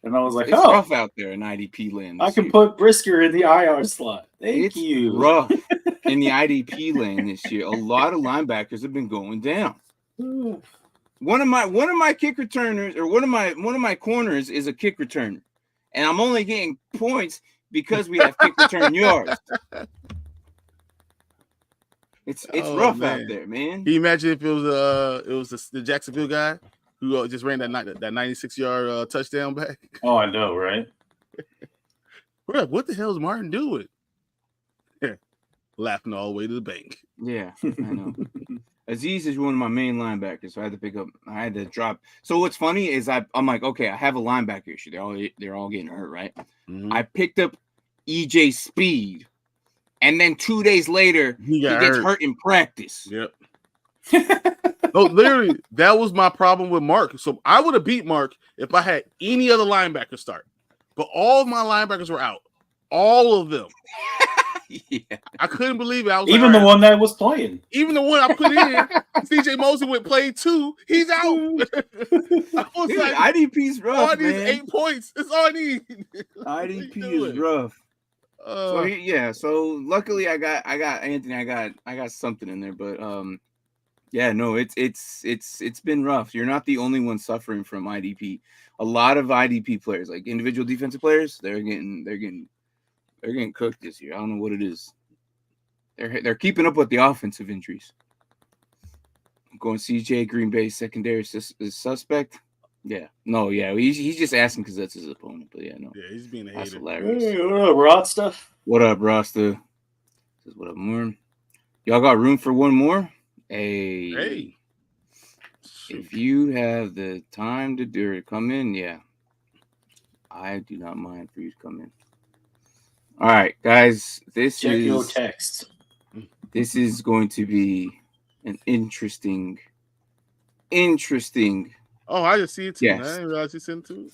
Speaker 3: it's rough out there in IDP land.
Speaker 2: I can put Brisker in the IR slot. Thank you.
Speaker 3: Rough in the IDP lane this year. A lot of linebackers have been going down. One of my kick returners, or one of my corners, is a kick returner, and I'm only getting points because we have kick return yards. It's rough out there, man.
Speaker 1: Can you imagine if it was the Jacksonville guy who just ran that 96-yard touchdown back?
Speaker 2: Oh, I know, right?
Speaker 1: We're like, what the hell is Martin doing? Yeah, laughing all the way to the bank.
Speaker 3: Yeah, I know. Azeez is one of my main linebackers, so I had to drop. So what's funny is I'm like, okay, I have a linebacker issue. They're all getting hurt, right?
Speaker 1: Mm-hmm.
Speaker 3: I picked up EJ Speed, and then 2 days later he gets hurt in practice.
Speaker 1: Yep. No, literally, that was my problem with Mark. So I would have beat Mark if I had any other linebacker start, but all of my linebackers were out, all of them.
Speaker 3: Yeah.
Speaker 1: I couldn't believe it. I was
Speaker 2: even the one that was playing.
Speaker 1: Even the one I put in, CJ Mosley went play 2. He's out. I was
Speaker 3: Dude,
Speaker 1: like,
Speaker 3: IDP's rough.
Speaker 1: all I need
Speaker 3: man.
Speaker 1: is 8 points. That's all I need.
Speaker 3: IDP is rough. So luckily I got Anthony. I got something in there, but yeah, no, it's been rough. You're not the only one suffering from IDP. A lot of IDP players, like individual defensive players, they're getting cooked this year. I don't know what it is. They're keeping up with the offensive injuries. I'm going CJ, Green Bay secondary suspect. Yeah, no, yeah, he's just asking because that's his opponent. But yeah, no,
Speaker 1: yeah, he's being a
Speaker 3: that's
Speaker 1: hater.
Speaker 3: hilarious.
Speaker 2: Hey, what up, Rasta?
Speaker 3: What up, Rasta? Says what up, more? Y'all got room for one more? Hey. If you have the time to come in, yeah, I do not mind for you to come in. All right, guys,
Speaker 2: Check your text.
Speaker 3: This is going to be an interesting.
Speaker 1: Oh, I just see it too.
Speaker 3: Yes.
Speaker 1: I didn't realize you sent it to it.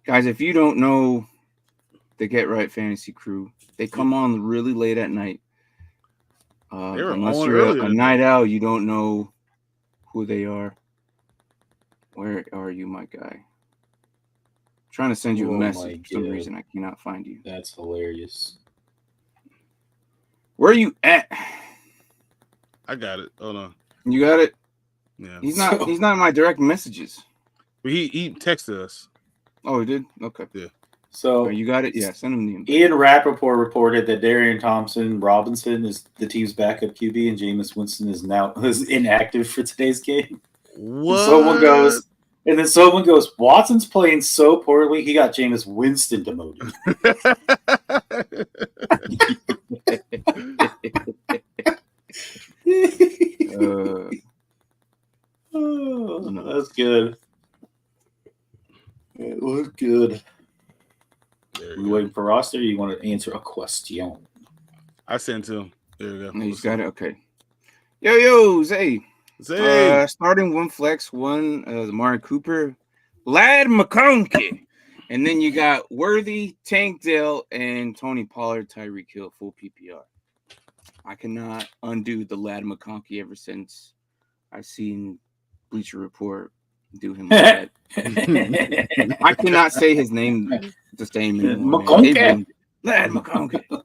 Speaker 3: Guys, if you don't know the Get Right Fantasy Crew, they come on really late at night. Unless you're a night owl, you don't know who they are. Where are you, my guy? Trying to send you a message for some reason. I cannot find you.
Speaker 2: That's hilarious.
Speaker 3: Where are you at?
Speaker 1: I got it. Hold on.
Speaker 3: You got it.
Speaker 1: Yeah.
Speaker 3: He's not in my direct messages.
Speaker 1: But he texted us.
Speaker 3: Oh, he did. Okay.
Speaker 1: Yeah.
Speaker 2: So
Speaker 3: you got it. Yeah. Send him the invite.
Speaker 2: Ian Rappaport reported that Darian Robinson is the team's backup QB, and Jameis Winston is inactive for today's game.
Speaker 1: What?
Speaker 2: And then someone goes, Watson's playing so poorly, he got Jameis Winston demoted. Oh, that's good. It was good. We waiting for roster? Or you want to answer a question?
Speaker 1: I sent to him. There we go.
Speaker 3: He's got it. Okay. Yo, Zay.
Speaker 1: Zay.
Speaker 3: Starting one flex, Amari Cooper, Lad McConkey, and then you got Worthy, Tank Dell, and Tony Pollard, Tyreek Hill, full PPR. I cannot undo the Lad McConkey ever since I've seen Bleacher Report do him like that. I cannot say his name the same anymore. Lad McConkey.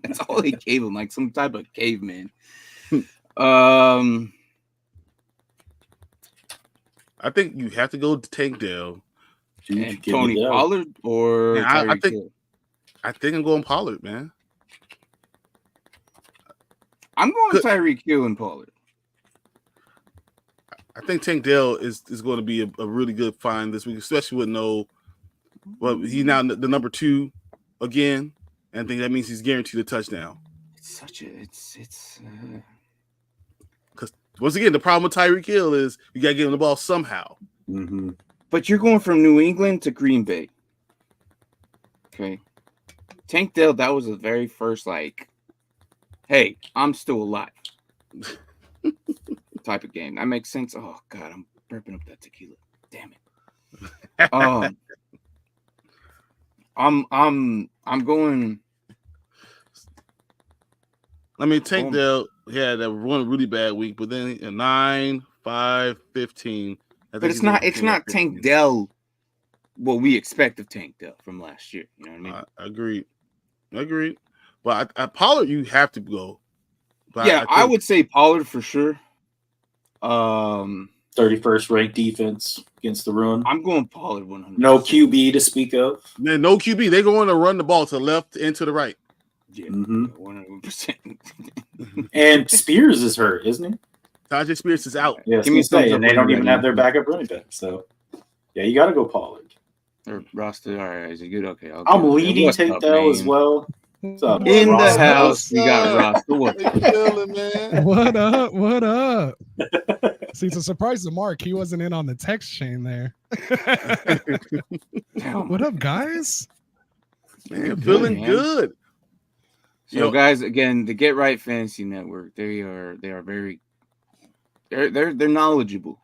Speaker 3: That's all he gave him, like some type of caveman.
Speaker 1: I think you have to go to Tank Dell.
Speaker 3: And Tony Pollard or
Speaker 1: I think I'm going Pollard, man.
Speaker 3: I'm going Tyreek Hill and Pollard.
Speaker 1: I think Tank Dell is going to be a really good find this week, especially with he's now the number 2 again, and I think that means he's guaranteed a touchdown. Because once again, the problem with Tyreek Hill is you got to give him the ball somehow.
Speaker 2: Mm-hmm.
Speaker 3: But you're going from New England to Green Bay. Okay. Tank Dell, that was the very first, hey, I'm still alive type of game. That makes sense. Oh, God, I'm burping up that tequila. Damn it. I'm going.
Speaker 1: I mean, Tank Dell had that one really bad week, but then 9, 5, 15.
Speaker 3: But it's not Tank Dell what we expect of Tank Dell from last year. You know what I mean?
Speaker 1: Agreed. But I Pollard, you have to go. But
Speaker 3: yeah, I would say Pollard for sure.
Speaker 2: 31st ranked defense against the run.
Speaker 3: I'm going Pollard 100%.
Speaker 2: No QB to speak of.
Speaker 1: Man, no QB. They're going to run the ball to the left and to the right.
Speaker 3: Yeah, 100%.
Speaker 2: And Spears is hurt, isn't he?
Speaker 1: Tajay Spears is out.
Speaker 2: Yeah, and they don't even have their backup running back. So, yeah, you got to go Pollard.
Speaker 3: Or roster. All right, is it good? Okay.
Speaker 2: I'm leading Tank Dell as well. What's up,
Speaker 3: in the house, we got Ross.
Speaker 4: What up? What up? See, it's a surprise to Mark. He wasn't in on the text chain there. What up, guys?
Speaker 1: Man, feeling good.
Speaker 3: So, guys, again, the Get Right Fantasy Network, they're knowledgeable.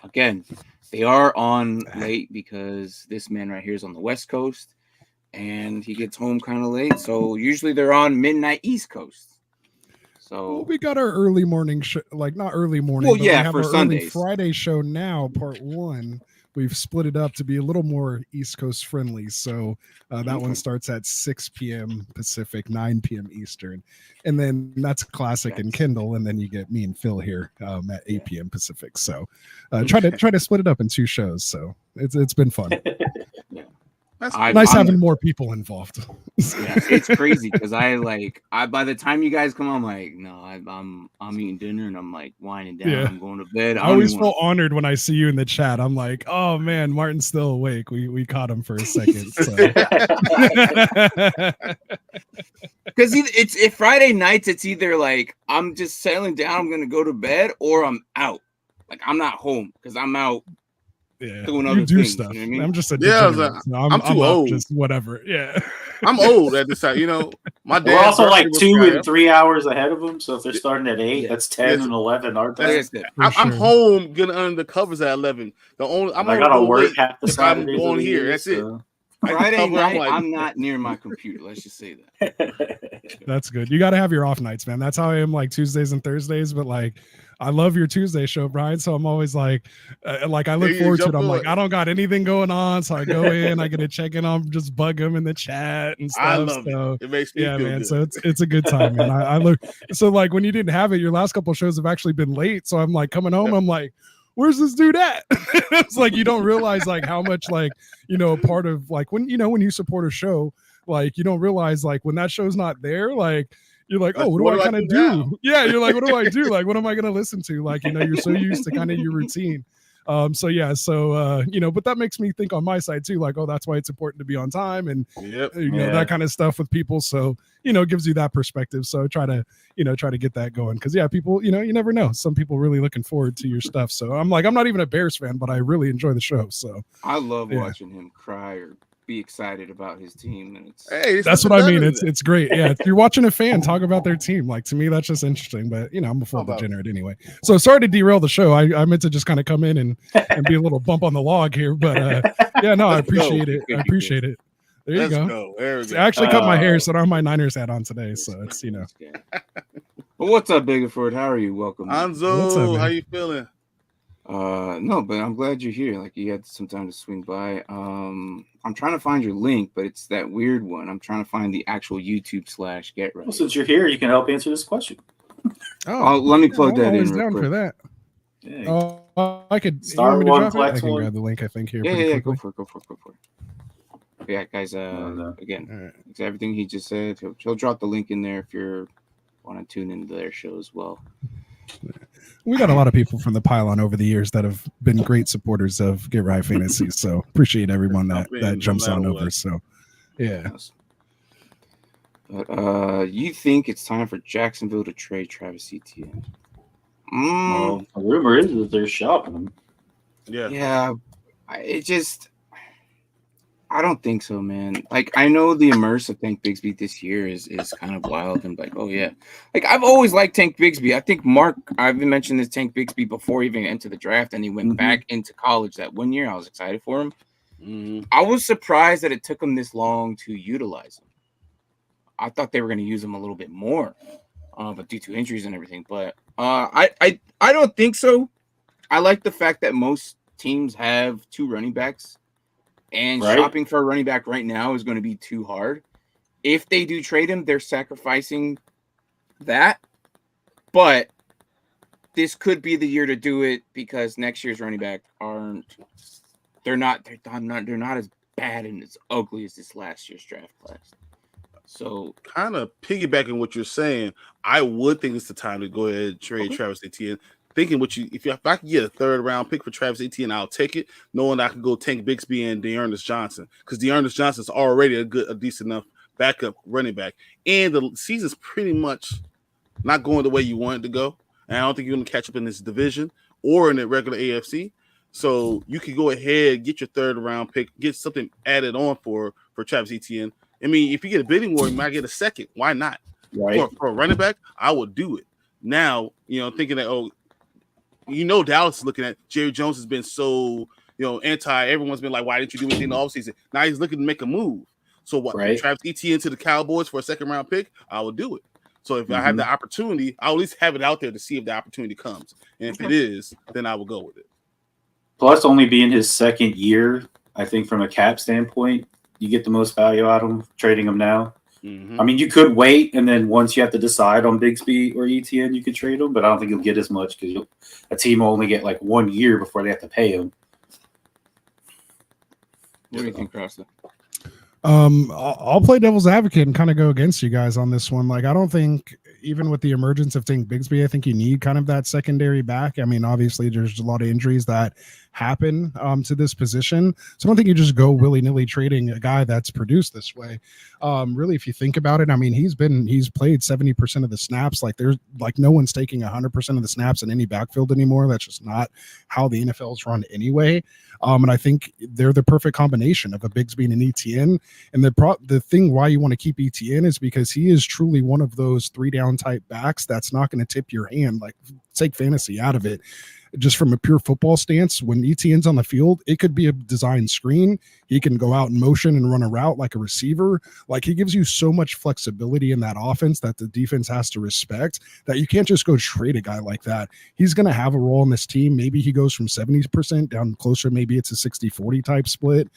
Speaker 3: Again, they are on late because this man right here is on the West Coast. And he gets home kind of late, so usually they're on midnight East Coast. So
Speaker 4: we got our early morning show, not early morning.
Speaker 3: Well, yeah,
Speaker 4: we have
Speaker 3: for
Speaker 4: our
Speaker 3: Sundays.
Speaker 4: Early Friday show now, part 1. We've split it up to be a little more East Coast friendly. So that one starts at 6 p.m. Pacific, 9 p.m. Eastern, and then that's Classic and Kindle, and then you get me and Phil here at 8 p.m. Pacific. So try to split it up in 2 shows. So it's been fun. That's nice having more people involved.
Speaker 3: Yeah, it's crazy because I by the time you guys come, I'm like, no, I'm eating dinner and I'm like winding down. Yeah. I'm going to bed.
Speaker 4: I always feel honored when I see you in the chat. I'm like, oh man, Martin's still awake. We caught him for a second.
Speaker 3: Because it's Friday nights. It's either I'm just settling down, I'm gonna go to bed, or I'm out. I'm not home because I'm out.
Speaker 4: Yeah,
Speaker 3: doing other
Speaker 4: do
Speaker 3: things,
Speaker 4: stuff.
Speaker 3: You know what I mean?
Speaker 4: I'm just a
Speaker 1: I'm too old.
Speaker 4: Just whatever. Yeah,
Speaker 1: I'm old at this time. My dad.
Speaker 2: We're also 2 and 3 hours ahead of them. So if they're starting at 8, that's 10 and 11. Aren't they?
Speaker 1: I'm home, getting under the covers at 11. I
Speaker 2: gotta work half the
Speaker 1: Saturdays. I'm going here. That's it.
Speaker 3: Friday night, I'm not near my computer. Let's just say that.
Speaker 4: That's good. You got to have your off nights, man. That's how I am Tuesdays and Thursdays. But I love your Tuesday show, Brian. So I'm always like I look forward to it. I'm like, I don't got anything going on, so I go in, I get to check in on, just bug him in the chat and stuff.
Speaker 1: I love it. It makes me feel
Speaker 4: man.
Speaker 1: good.
Speaker 4: So it's a good time, man. I look so like when you didn't have it, your last couple of shows have actually been late. So I'm like coming home, I'm like, where's this dude at? It's like you don't realize like how much like a part of like when you support a show, like you don't realize like when that show's not there, like you're like, oh, what do I kind of do? Yeah, you're like, what do I do? Like, what am I gonna listen to? Like, you're so used to kind of your routine. But that makes me think on my side too, like, oh, that's why it's important to be on time and that kind of stuff with people. So, it gives you that perspective. So try to get that going. Cause people, you never know. Some people really looking forward to your stuff. So I'm like, I'm not even a Bears fan, but I really enjoy the show. So
Speaker 3: I love watching him cry or be excited about his team.
Speaker 4: And that's what I mean. It's great. Yeah. If you're watching a fan talk about their team, like to me, that's just interesting, but I'm a full degenerate anyway. So sorry to derail the show. I meant to just kind of come in and be a little bump on the log here, but I appreciate it. I appreciate it. There you go. There we go. I actually cut my hair, so I don't have my Niners hat on today. So it's,
Speaker 3: Well, what's up, Biggerford? How are you? Welcome.
Speaker 1: Anzo, how you feeling?
Speaker 3: No, but I'm glad you're here. Like you had some time to swing by. I'm trying to find your link, but it's that weird one. I'm trying to find the actual YouTube / get right.
Speaker 2: Well, since you're here, you can help answer this question.
Speaker 3: Let me plug that in.
Speaker 4: Down for that.
Speaker 2: Yeah.
Speaker 4: I could
Speaker 2: start one.
Speaker 4: I can grab the link. I think here.
Speaker 3: Yeah. Go for it. Yeah, guys. Again, it's everything he just said. He'll drop the link in there if you want to tune into their show as well.
Speaker 4: We got a lot of people from the pylon over the years that have been great supporters of Get Right Fantasy. So appreciate everyone that jumps on over. So yeah.
Speaker 3: But you think it's time for Jacksonville to trade Travis Etienne?
Speaker 2: Well, the rumor is that they're shopping him.
Speaker 3: Yeah. I don't think so, man. Like, I know the immerse of Tank Bigsby this year is kind of wild and like, oh yeah. Like, I've always liked Tank Bigsby. I think I've mentioned this Tank Bigsby before he even entered the draft, and he went back into college that one year. I was excited for him. I was surprised that it took him this long to utilize him. I thought they were going to use him a little bit more, but due to injuries and everything. But I don't think so. I like the fact that most teams have 2 running backs. And shopping for a running back right now is going to be too hard. If they do trade him, they're sacrificing that. But this could be the year to do it because next year's running back they're not as bad and as ugly as this last year's draft class. So
Speaker 1: kind of piggybacking what you're saying, I would think it's the time to go ahead and trade Travis Etienne. Thinking if I could get a 3rd round pick for Travis Etienne, I'll take it, knowing I could go Tank Bigsby and Dearness Johnson, because Dearness Johnson's already a decent enough backup running back, and the season's pretty much not going the way you want it to go, and I don't think you're going to catch up in this division or in the regular AFC. So you could go ahead, get your 3rd round pick, get something added on for Travis Etienne. I mean, if you get a bidding war, you might get a 2nd. Why not?
Speaker 2: Right.
Speaker 1: For a running back, I would do it. Now, thinking that, Dallas is looking at Jerry Jones has been so, anti. Everyone's been like, why didn't you do anything in the offseason? Now he's looking to make a move. So what? Travis Etienne to the Cowboys for a 2nd round pick? I will do it. So if I have the opportunity, I'll at least have it out there to see if the opportunity comes. And if it is, then I will go with it.
Speaker 2: Plus, only being his 2nd year, I think from a cap standpoint, you get the most value out of him trading him now. I mean, you could wait, and then once you have to decide on Bigsby or Etienne, you could trade him, but I don't think you'll get as much because a team will only get like 1 year before they have to pay him.
Speaker 3: What do you think, Kraft?
Speaker 4: I'll play devil's advocate and kind of go against you guys on this one. Like, I don't think even with the emergence of Tank Bigsby, I think you need kind of that secondary back. I mean, obviously there's a lot of injuries that happen to this position. So I don't think you just go willy-nilly trading a guy that's produced this way. Really, if you think about it, I mean, he's played 70% of the snaps. Like there's like no one's taking 100% of the snaps in any backfield anymore. That's just not how the NFL's run anyway. And I think they're the perfect combination of a Bigsby and an Etienne. And the thing why you want to keep Etienne is because he is truly one of those 3-down type backs that's not going to tip your hand. Like, take fantasy out of it. just from a pure football stance, when ETN's on the field, it could be a design screen. He can go out in motion and run a route like a receiver. Like, he gives you so much flexibility in that offense that the defense has to respect, that you can't just go trade a guy like that. He's going to have a role in this team. Maybe he goes from 70% down closer. Maybe it's a 60-40 type split.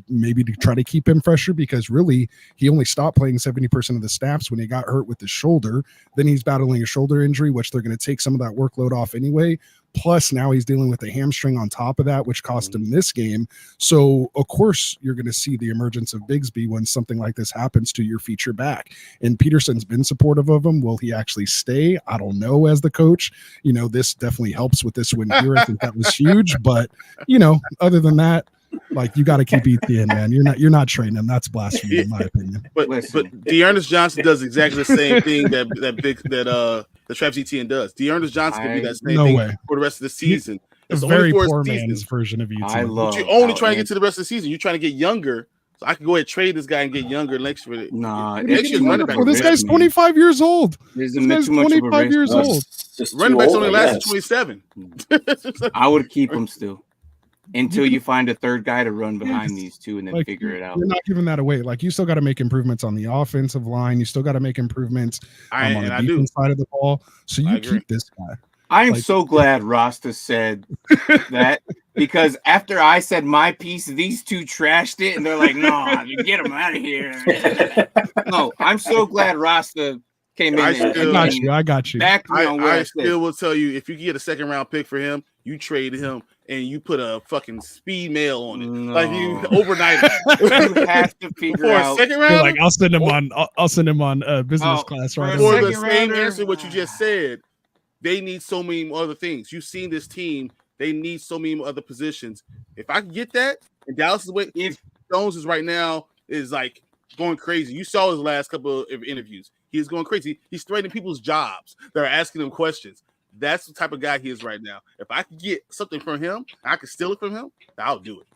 Speaker 4: Maybe to try to keep him fresher, because really he only stopped playing 70% of the snaps when he got hurt with his shoulder. Then he's battling a shoulder injury, which they're going to take some of that workload off anyway. Plus now he's dealing with a hamstring on top of that, which cost him this game. So of course you're going to see the emergence of Bigsby when something like this happens to your feature back. And Peterson's been supportive of him. Will he actually stay? I don't know. As the coach, this definitely helps with this win here. I think that was huge. But other than that, like, you got to keep ETN, man. You're not trading him. That's blasphemy, in my opinion.
Speaker 1: But Dearness Johnson does exactly the same thing that Travis Etienne does. Dearness Johnson can do that same thing for the rest of the season.
Speaker 4: It's a very poor man's version of Etienne.
Speaker 1: But you're only trying to get to the rest of the season. You're trying to get younger. So I can go ahead and trade this guy and get younger next year.
Speaker 4: Next year's running back. Well, this guy's 25 years old. This guy's 25 years old.
Speaker 1: Running backs only last 27.
Speaker 3: I would keep him still until you find a third guy to run behind these two and then figure it out.
Speaker 4: You're not giving that away. Like, you still got to make improvements on the offensive line. You still got to make improvements on the defense side of the ball. So you keep this guy.
Speaker 3: I'm so glad Rasta said that, because after I said my piece, these two trashed it, and they're like, "No, you get them out of here." No, I'm so glad Rasta came in.
Speaker 4: I got you.
Speaker 1: I still will tell you, if you get a second round pick for him, you trade him and you put a fucking speed mail on it, like you overnight.
Speaker 3: You have to figure out.
Speaker 1: Second round,
Speaker 4: like, I'll send him on business class right
Speaker 1: for the same answer what you just said. They need so many other things. You've seen this team; they need so many other positions. If I can get that, and Dallas is waiting. If Jones is right now is like going crazy. You saw his last couple of interviews. He is going crazy. He's threatening people's jobs. They're asking him questions. That's the type of guy he is right now. If I could get something from him, I could steal it from him, I'll do it.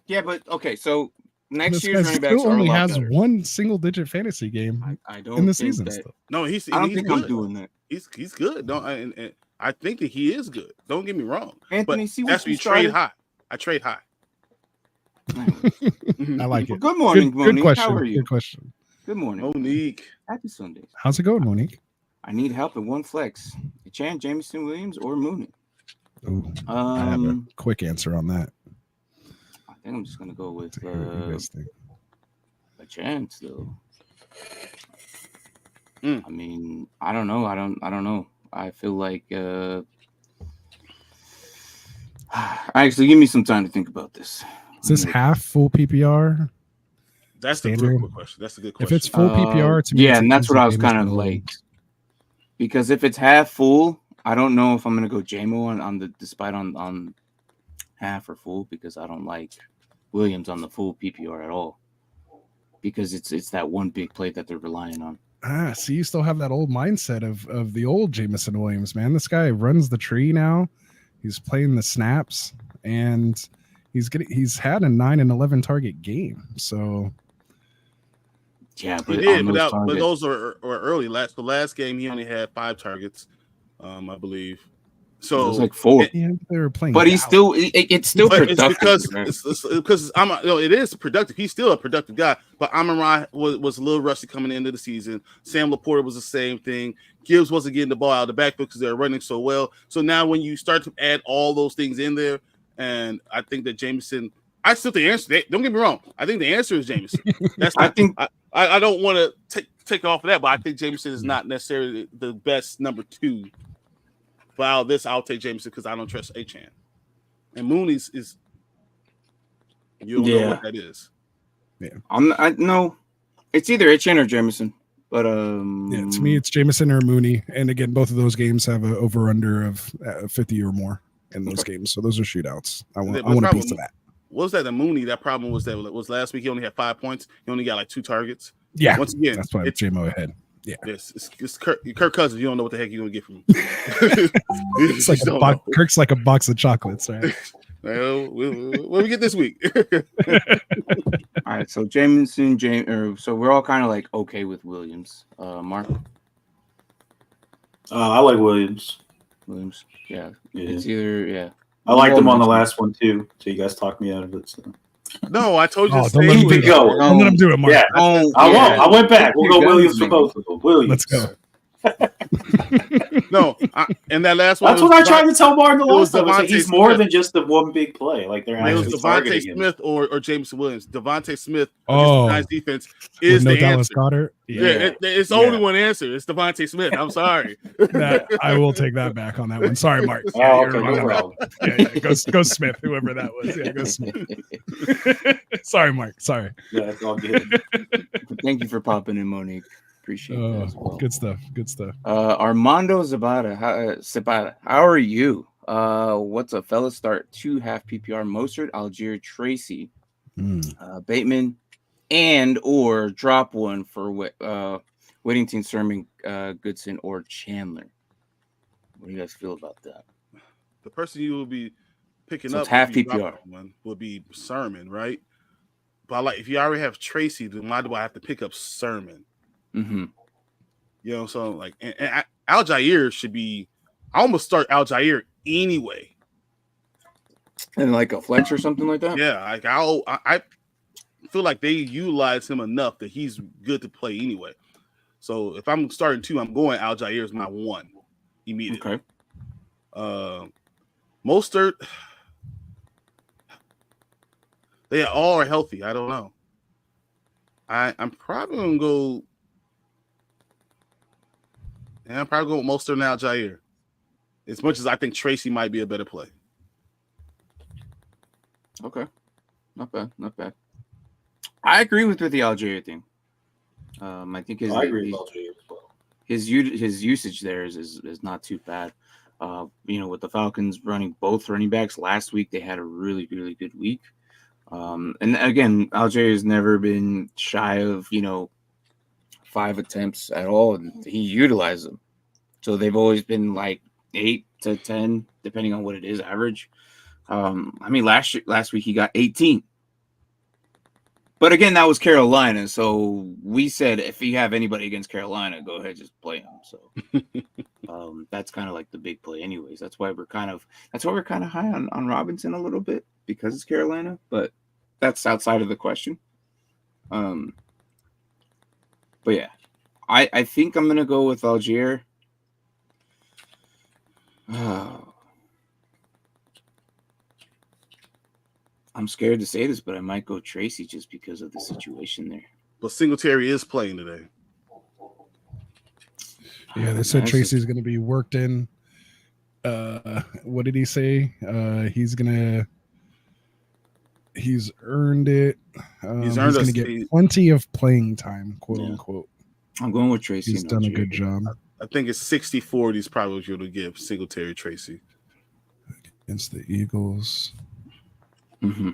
Speaker 3: Yeah, but okay, so next year's running
Speaker 4: backs
Speaker 3: still
Speaker 4: only has one single-digit fantasy game in the season.
Speaker 1: No, I don't think I'm doing that. He's good. And I think that he is good. Don't get me wrong.
Speaker 3: Anthony,
Speaker 1: but that's when you trade high. I trade high.
Speaker 4: I like it.
Speaker 3: Good morning, Monique.
Speaker 4: Good question.
Speaker 3: How are you?
Speaker 4: Good question.
Speaker 3: Good morning,
Speaker 1: Monique.
Speaker 3: Happy Sundays.
Speaker 4: How's it going, Monique?
Speaker 3: I need help in one flex. Achane, Jameson Williams, or Mooney.
Speaker 4: Ooh, I have a quick answer on that.
Speaker 3: I think I'm just gonna go with Achane still. I mean, I don't know. I don't know. I feel like actually give me some time to think about this.
Speaker 4: Is this half full PPR?
Speaker 1: That's the good question. That's a good question.
Speaker 4: If it's full PPR, to me,
Speaker 3: yeah, and that's what I was kind of like. Because if it's half full, I don't know if I'm gonna go JMO on the despite on half or full, because I don't like Williams on the full PPR at all. Because it's that one big play that they're relying on.
Speaker 4: So you still have that old mindset of the old Jameson Williams, man. This guy runs the tree now. He's playing the snaps, and he's had a 9 and 11 target game. So
Speaker 3: yeah, but
Speaker 1: he did, but those are early. The last game he only had 5 targets, I believe. So
Speaker 3: it was like 4.
Speaker 4: They were playing,
Speaker 3: but he's still it's still productive.
Speaker 1: It's because it is productive. He's still a productive guy. But Amon-Ra was a little rusty coming into the season. Sam Laporta was the same thing. Gibbs wasn't getting the ball out of the backfield because they were running so well. So now when you start to add all those things in there, and I think that Jameson, I still think the answer. Don't get me wrong. I think the answer is Jameson. I don't want to take off of that, but I think Jameson is not necessarily the best number 2. But out of this, I'll take Jameson because I don't trust Achane. And Mooney's is you don't know what that is.
Speaker 4: Yeah,
Speaker 3: no, it's either Achane or Jameson. But
Speaker 4: to me, it's Jameson or Mooney. And again, both of those games have an over/under of 50 or more in those games. So those are shootouts. I want a piece of that.
Speaker 1: What was that? The Mooney. That problem was last week. He only had 5 points. He only got like 2 targets.
Speaker 4: Yeah,
Speaker 1: once again,
Speaker 4: that's why it's JMO ahead. Yeah,
Speaker 1: it's Kirk Cousins. You don't know what the heck you're gonna get from him.
Speaker 4: It's like Kirk's like a box of chocolates, right?
Speaker 1: Well, what do we get this week?
Speaker 3: All right, so Jameson, so we're all kind of like okay with Williams. Mark,
Speaker 2: I like Williams.
Speaker 3: Williams. Yeah.
Speaker 2: Yeah.
Speaker 3: It's either
Speaker 2: I liked him on the last one too. So you guys talked me out of it. So.
Speaker 1: No, I told you.
Speaker 4: Oh,
Speaker 1: to
Speaker 4: don't
Speaker 1: stay
Speaker 4: let him
Speaker 1: with
Speaker 4: do
Speaker 1: it.
Speaker 2: go.
Speaker 4: Don't let him do it, Mark.
Speaker 2: Yeah, I won't. I went back. We'll go Williams for both of them. Williams.
Speaker 4: Let's go.
Speaker 1: No, and that last one.
Speaker 2: That's what I tried to tell Martin the
Speaker 1: it was
Speaker 2: last time. I said
Speaker 1: Devontae
Speaker 2: he's more
Speaker 1: Smith.
Speaker 2: than just the one big play. Like they're
Speaker 1: It was
Speaker 2: actually
Speaker 1: Devontae
Speaker 2: targeting him.
Speaker 1: Smith or Jameson Williams. Devontae Smith
Speaker 4: Oh.
Speaker 1: against the Giants defense
Speaker 4: With
Speaker 1: is
Speaker 4: no
Speaker 1: the
Speaker 4: Dallas
Speaker 1: answer.
Speaker 4: Goddard.
Speaker 1: Yeah, it's only one answer. It's Devontae Smith. I'm sorry.
Speaker 4: I will take that back on that one. Sorry, Mark.
Speaker 2: Oh,
Speaker 4: Yeah,
Speaker 2: okay, no problem.
Speaker 4: Go Smith, whoever that was. Yeah, go Smith. Sorry, Mark. Sorry.
Speaker 2: Yeah, it's all good.
Speaker 3: Thank you for popping in, Monique. Appreciate that as well.
Speaker 4: Good stuff. Good stuff.
Speaker 3: Armando Zapata, how are you? What's up, fellas? Start 2 half PPR: Mostert, Algier, Tracy, Bateman, and or drop one for Whittington, Sermon, Goodson, or Chandler. What do you guys feel about that?
Speaker 1: The person you will be picking
Speaker 3: So
Speaker 1: up
Speaker 3: it's half
Speaker 1: if you
Speaker 3: PPR.
Speaker 1: drop one will be Sermon, right? But like, if you already have Tracy, then why do I have to pick up Sermon?
Speaker 3: Mm-hmm.
Speaker 1: You know, so like, and Algier should be. I almost start Algier anyway.
Speaker 3: And like a flex or something like that.
Speaker 1: Yeah, like I feel like they utilize him enough that he's good to play anyway. So if I'm starting 2, I'm going Algier as my 1 immediately.
Speaker 3: Okay.
Speaker 1: Mostert, they all are healthy. I don't know. I'm probably gonna go. Yeah, I'm probably going with Mostert and Algier. As much as I think Tracy might be a better play.
Speaker 3: Okay. Not bad. Not bad. I agree with the Algier thing. I think
Speaker 2: I agree with Algier as well.
Speaker 3: His usage there is not too bad. With the Falcons running both running backs last week, they had a really, really good week. And again, Algier has never been shy of 5 attempts at all, and he utilized them. So they've always been like 8 to 10, depending on what it is, average. Last week he got 18. But again, that was Carolina. So we said if you have anybody against Carolina, go ahead, just play him. So that's kind of like the big play, anyways. That's why we're kind of high on Robinson a little bit, because it's Carolina. But that's outside of the question. But yeah, I think I'm gonna go with Algier. I'm scared to say this, but I might go Tracy just because of the situation there.
Speaker 1: But Singletary is playing today.
Speaker 4: Yeah, they said Tracy's going to be worked in. What did he say? He's earned it. He's going to get plenty of playing time, quote unquote.
Speaker 3: I'm going with Tracy.
Speaker 4: He's done a good job.
Speaker 1: I think it's 60-40 is probably what you're going to give Singletary Tracy.
Speaker 4: Against the Eagles.
Speaker 3: Mm-hmm.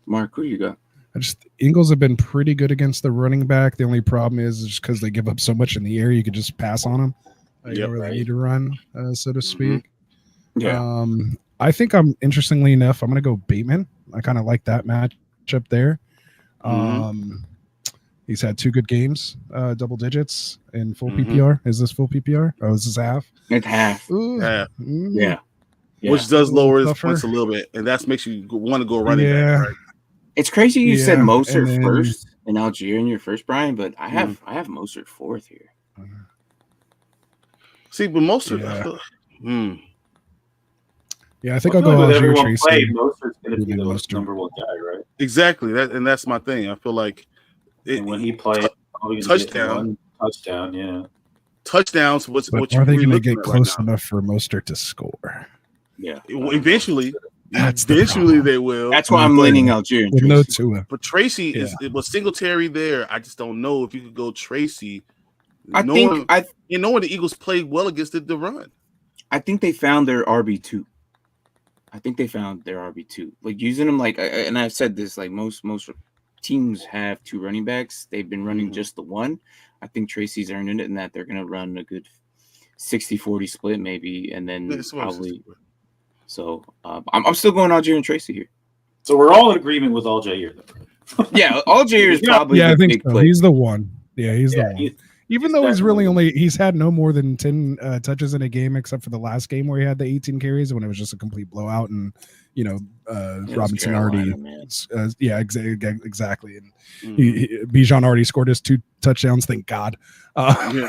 Speaker 3: Mark, who you got?
Speaker 4: Eagles have been pretty good against the running back. The only problem is just because they give up so much in the air, you could just pass on them. You don't really need to run, so to speak.
Speaker 3: Yeah.
Speaker 4: I think interestingly enough, I'm going to go Bateman. I kind of like that matchup there. He's had 2 good games, double digits in full PPR. Is this full PPR? Oh, is this half?
Speaker 3: It's half.
Speaker 4: Ooh.
Speaker 1: Yeah.
Speaker 3: Yeah.
Speaker 1: Which does lower his points a little bit, and that makes you want to go running back, right?
Speaker 3: It's crazy you said Mostert first and Algier in your first, Brian, but I have Mostert 4th here.
Speaker 1: See, but Mostert,
Speaker 4: I think I'll go Algier Tracy.
Speaker 2: Mostert's going to be the number 1 guy, right?
Speaker 1: Exactly, that's my thing. I feel like
Speaker 2: when he plays, touchdown, yeah.
Speaker 1: Touchdowns. What
Speaker 4: are they going to get close enough for Mostert to score?
Speaker 3: Yeah,
Speaker 1: eventually they will.
Speaker 3: That's why I'm leaning Algier.
Speaker 4: With no Tua.
Speaker 1: But Tracy was Singletary there. I just don't know if you could go Tracy.
Speaker 3: Knowing
Speaker 1: the Eagles played well against the run.
Speaker 3: I think they found their RB2. Like using them and I've said this, like most teams have 2 running backs. They've been running just the one. I think Tracy's earning it in that they're going to run a good 60-40 split maybe, and then probably. So I'm still going Algier and Tracy here.
Speaker 2: So we're all in agreement with Algier.
Speaker 3: Yeah, Algier is probably the big play.
Speaker 4: He's the one. Yeah, he's the one. Even though he's had no more than 10 touches in a game, except for the last game where he had the 18 carries when it was just a complete blowout, and Robinson already, exactly, and Bijan already scored his 2 touchdowns, thank God, so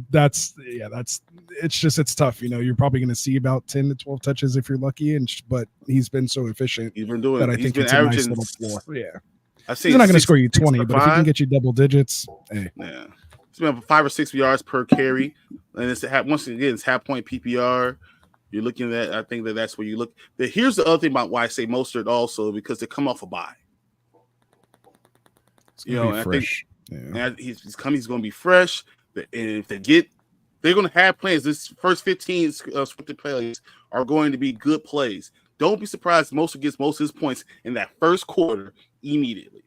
Speaker 4: that's it's tough. You're probably going to see about 10 to 12 touches if you're lucky, but he's been so efficient.
Speaker 1: He's been doing
Speaker 4: that. I
Speaker 1: he's
Speaker 4: think
Speaker 1: been
Speaker 4: it's
Speaker 1: averaging.
Speaker 4: a nice little floor. Yeah.
Speaker 1: He's
Speaker 4: not going to score you 20, but if he can get you double digits, hey.
Speaker 1: Yeah, it's been 5 or 6 yards per carry, and once again it's half point PPR. You're looking at. I think that's where you look. Here's the other thing about why I say Mostert also, because they come off a bye.
Speaker 4: I think
Speaker 1: he's coming. He's going to be fresh, and if they're going to have plays. This first 15 scripted plays are going to be good plays. Don't be surprised. Mostert gets most of his points in that first quarter immediately.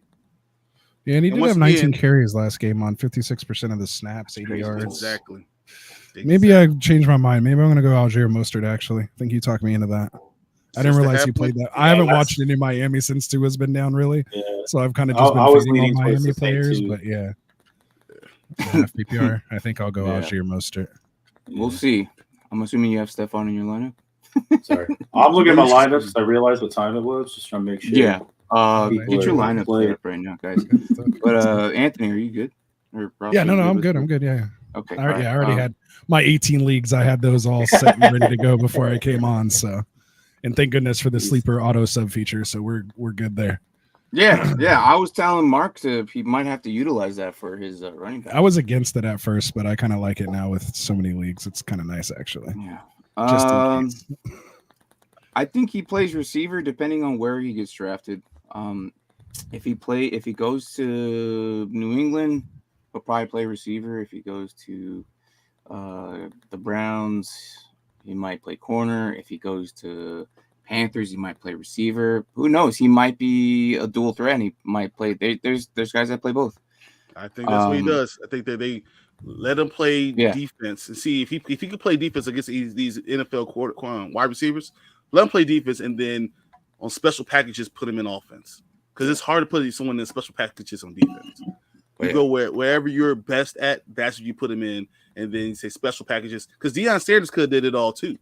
Speaker 4: Yeah, and he did have 19 carries last game on 56% of the snaps, 80 yards.
Speaker 1: Exactly.
Speaker 4: Maybe I changed my mind. Maybe I'm going to go Algier Mostert, actually. I think you talked me into that. I didn't realize he played that. I haven't watched any Miami since Tua's been down, really. Yeah. So I've kind of just been feeding on Miami players. But yeah. Half PPR. I think I'll go Algier Mostert.
Speaker 3: We'll see. I'm assuming you have Stephon in your lineup.
Speaker 2: Sorry. I'm looking at my lineup because I realized what time it was. Just trying to make sure.
Speaker 3: Yeah. Get your lineup up right now, guys. But Anthony, are you good?
Speaker 4: Yeah, no, I'm good. I'm good. Yeah.
Speaker 3: Okay.
Speaker 4: I already had my 18 leagues. I had those all set and ready to go before I came on. So, and thank goodness for the sleeper auto sub feature. So we're good there.
Speaker 3: Yeah. I was telling Mark he might have to utilize that for his running back.
Speaker 4: I was against it at first, but I kind of like it now with so many leagues. It's kind of nice, actually.
Speaker 3: Yeah.
Speaker 4: Just in case.
Speaker 3: I think he plays receiver depending on where he gets drafted. If he goes to New England, he'll probably play receiver. If he goes to the Browns, he might play corner. If he goes to Panthers, he might play receiver. Who knows? He might be a dual threat, and he might play. There's guys that play both.
Speaker 1: I think that's what he does. I think that they let him play defense and see if he can play defense against these NFL wide receivers. Let him play defense, and then on special packages, put him in offense, because it's hard to put someone in special packages on defense. You go wherever you're best at, that's what you put him in, and then you say special packages, because Deion Sanders could have did it all too.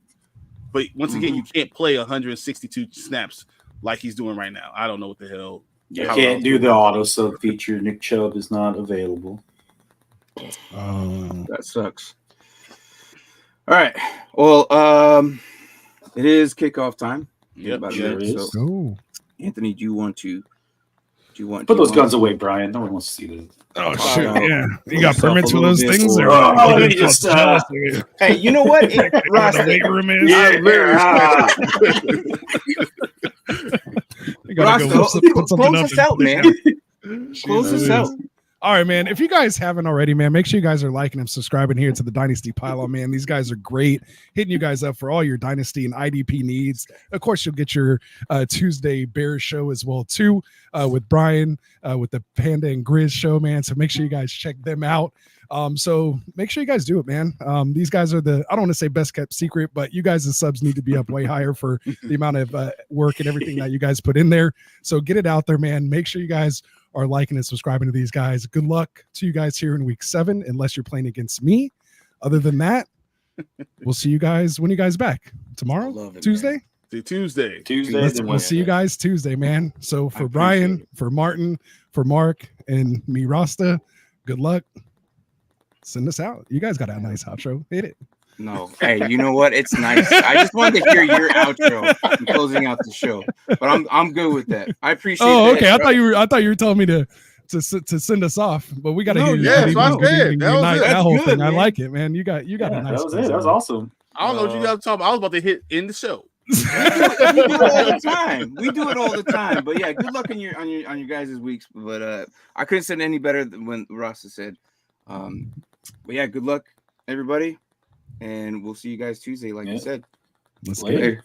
Speaker 1: But once again, you can't play 162 snaps like he's doing right now. I don't know what the hell.
Speaker 2: You can't do the auto sub feature. Nick Chubb is not available.
Speaker 3: That sucks. All right. Well, it is kickoff time.
Speaker 1: Yep,
Speaker 3: it is. So, Anthony, do you want to put
Speaker 2: those guns away, Brian? No one wants to see this.
Speaker 4: Oh shit! Yeah, you got permits for those things?
Speaker 3: Hey, you know what? Rasta, close us out, man. Close us out.
Speaker 4: All right, man. If you guys haven't already, man, make sure you guys are liking and subscribing here to the Dynasty Pile-On, man. These guys are great, hitting you guys up for all your Dynasty and IDP needs. Of course, you'll get your Tuesday Bears show as well, too, with Brian, with the Panda and Grizz show, man. So make sure you guys check them out. So make sure you guys do it, man. These guys are I don't want to say best kept secret, but you guys' subs need to be up way higher for the amount of work and everything that you guys put in there. So get it out there, man. Make sure you guys are liking and subscribing to these guys. Good luck to you guys here in week 7, unless you're playing against me. Other than that, we'll see you guys when you guys back tomorrow, Tuesday.
Speaker 1: Tuesday.
Speaker 4: We'll see you guys Tuesday, man. So for Brian, for Martin, for Mark, and me, Rasta, good luck. Send us out. You guys got a nice outro. Hit it.
Speaker 3: No. Hey, you know what? It's nice. I just wanted to hear your outro and closing out the show. But I'm good with that. I appreciate it.
Speaker 4: Oh, okay. I thought you were telling me to send us off, but we got to hear that whole thing. I like it, man. You got a nice.
Speaker 2: That was it. That was awesome.
Speaker 1: I don't know what you guys are talking about. I was about to hit in the show.
Speaker 3: we do it all the time. We do it all the time. But yeah, good luck on your guys' weeks. But I couldn't say any better than when Rasta said. But yeah, good luck, everybody. And we'll see you guys Tuesday, like you said.
Speaker 4: Let's get it.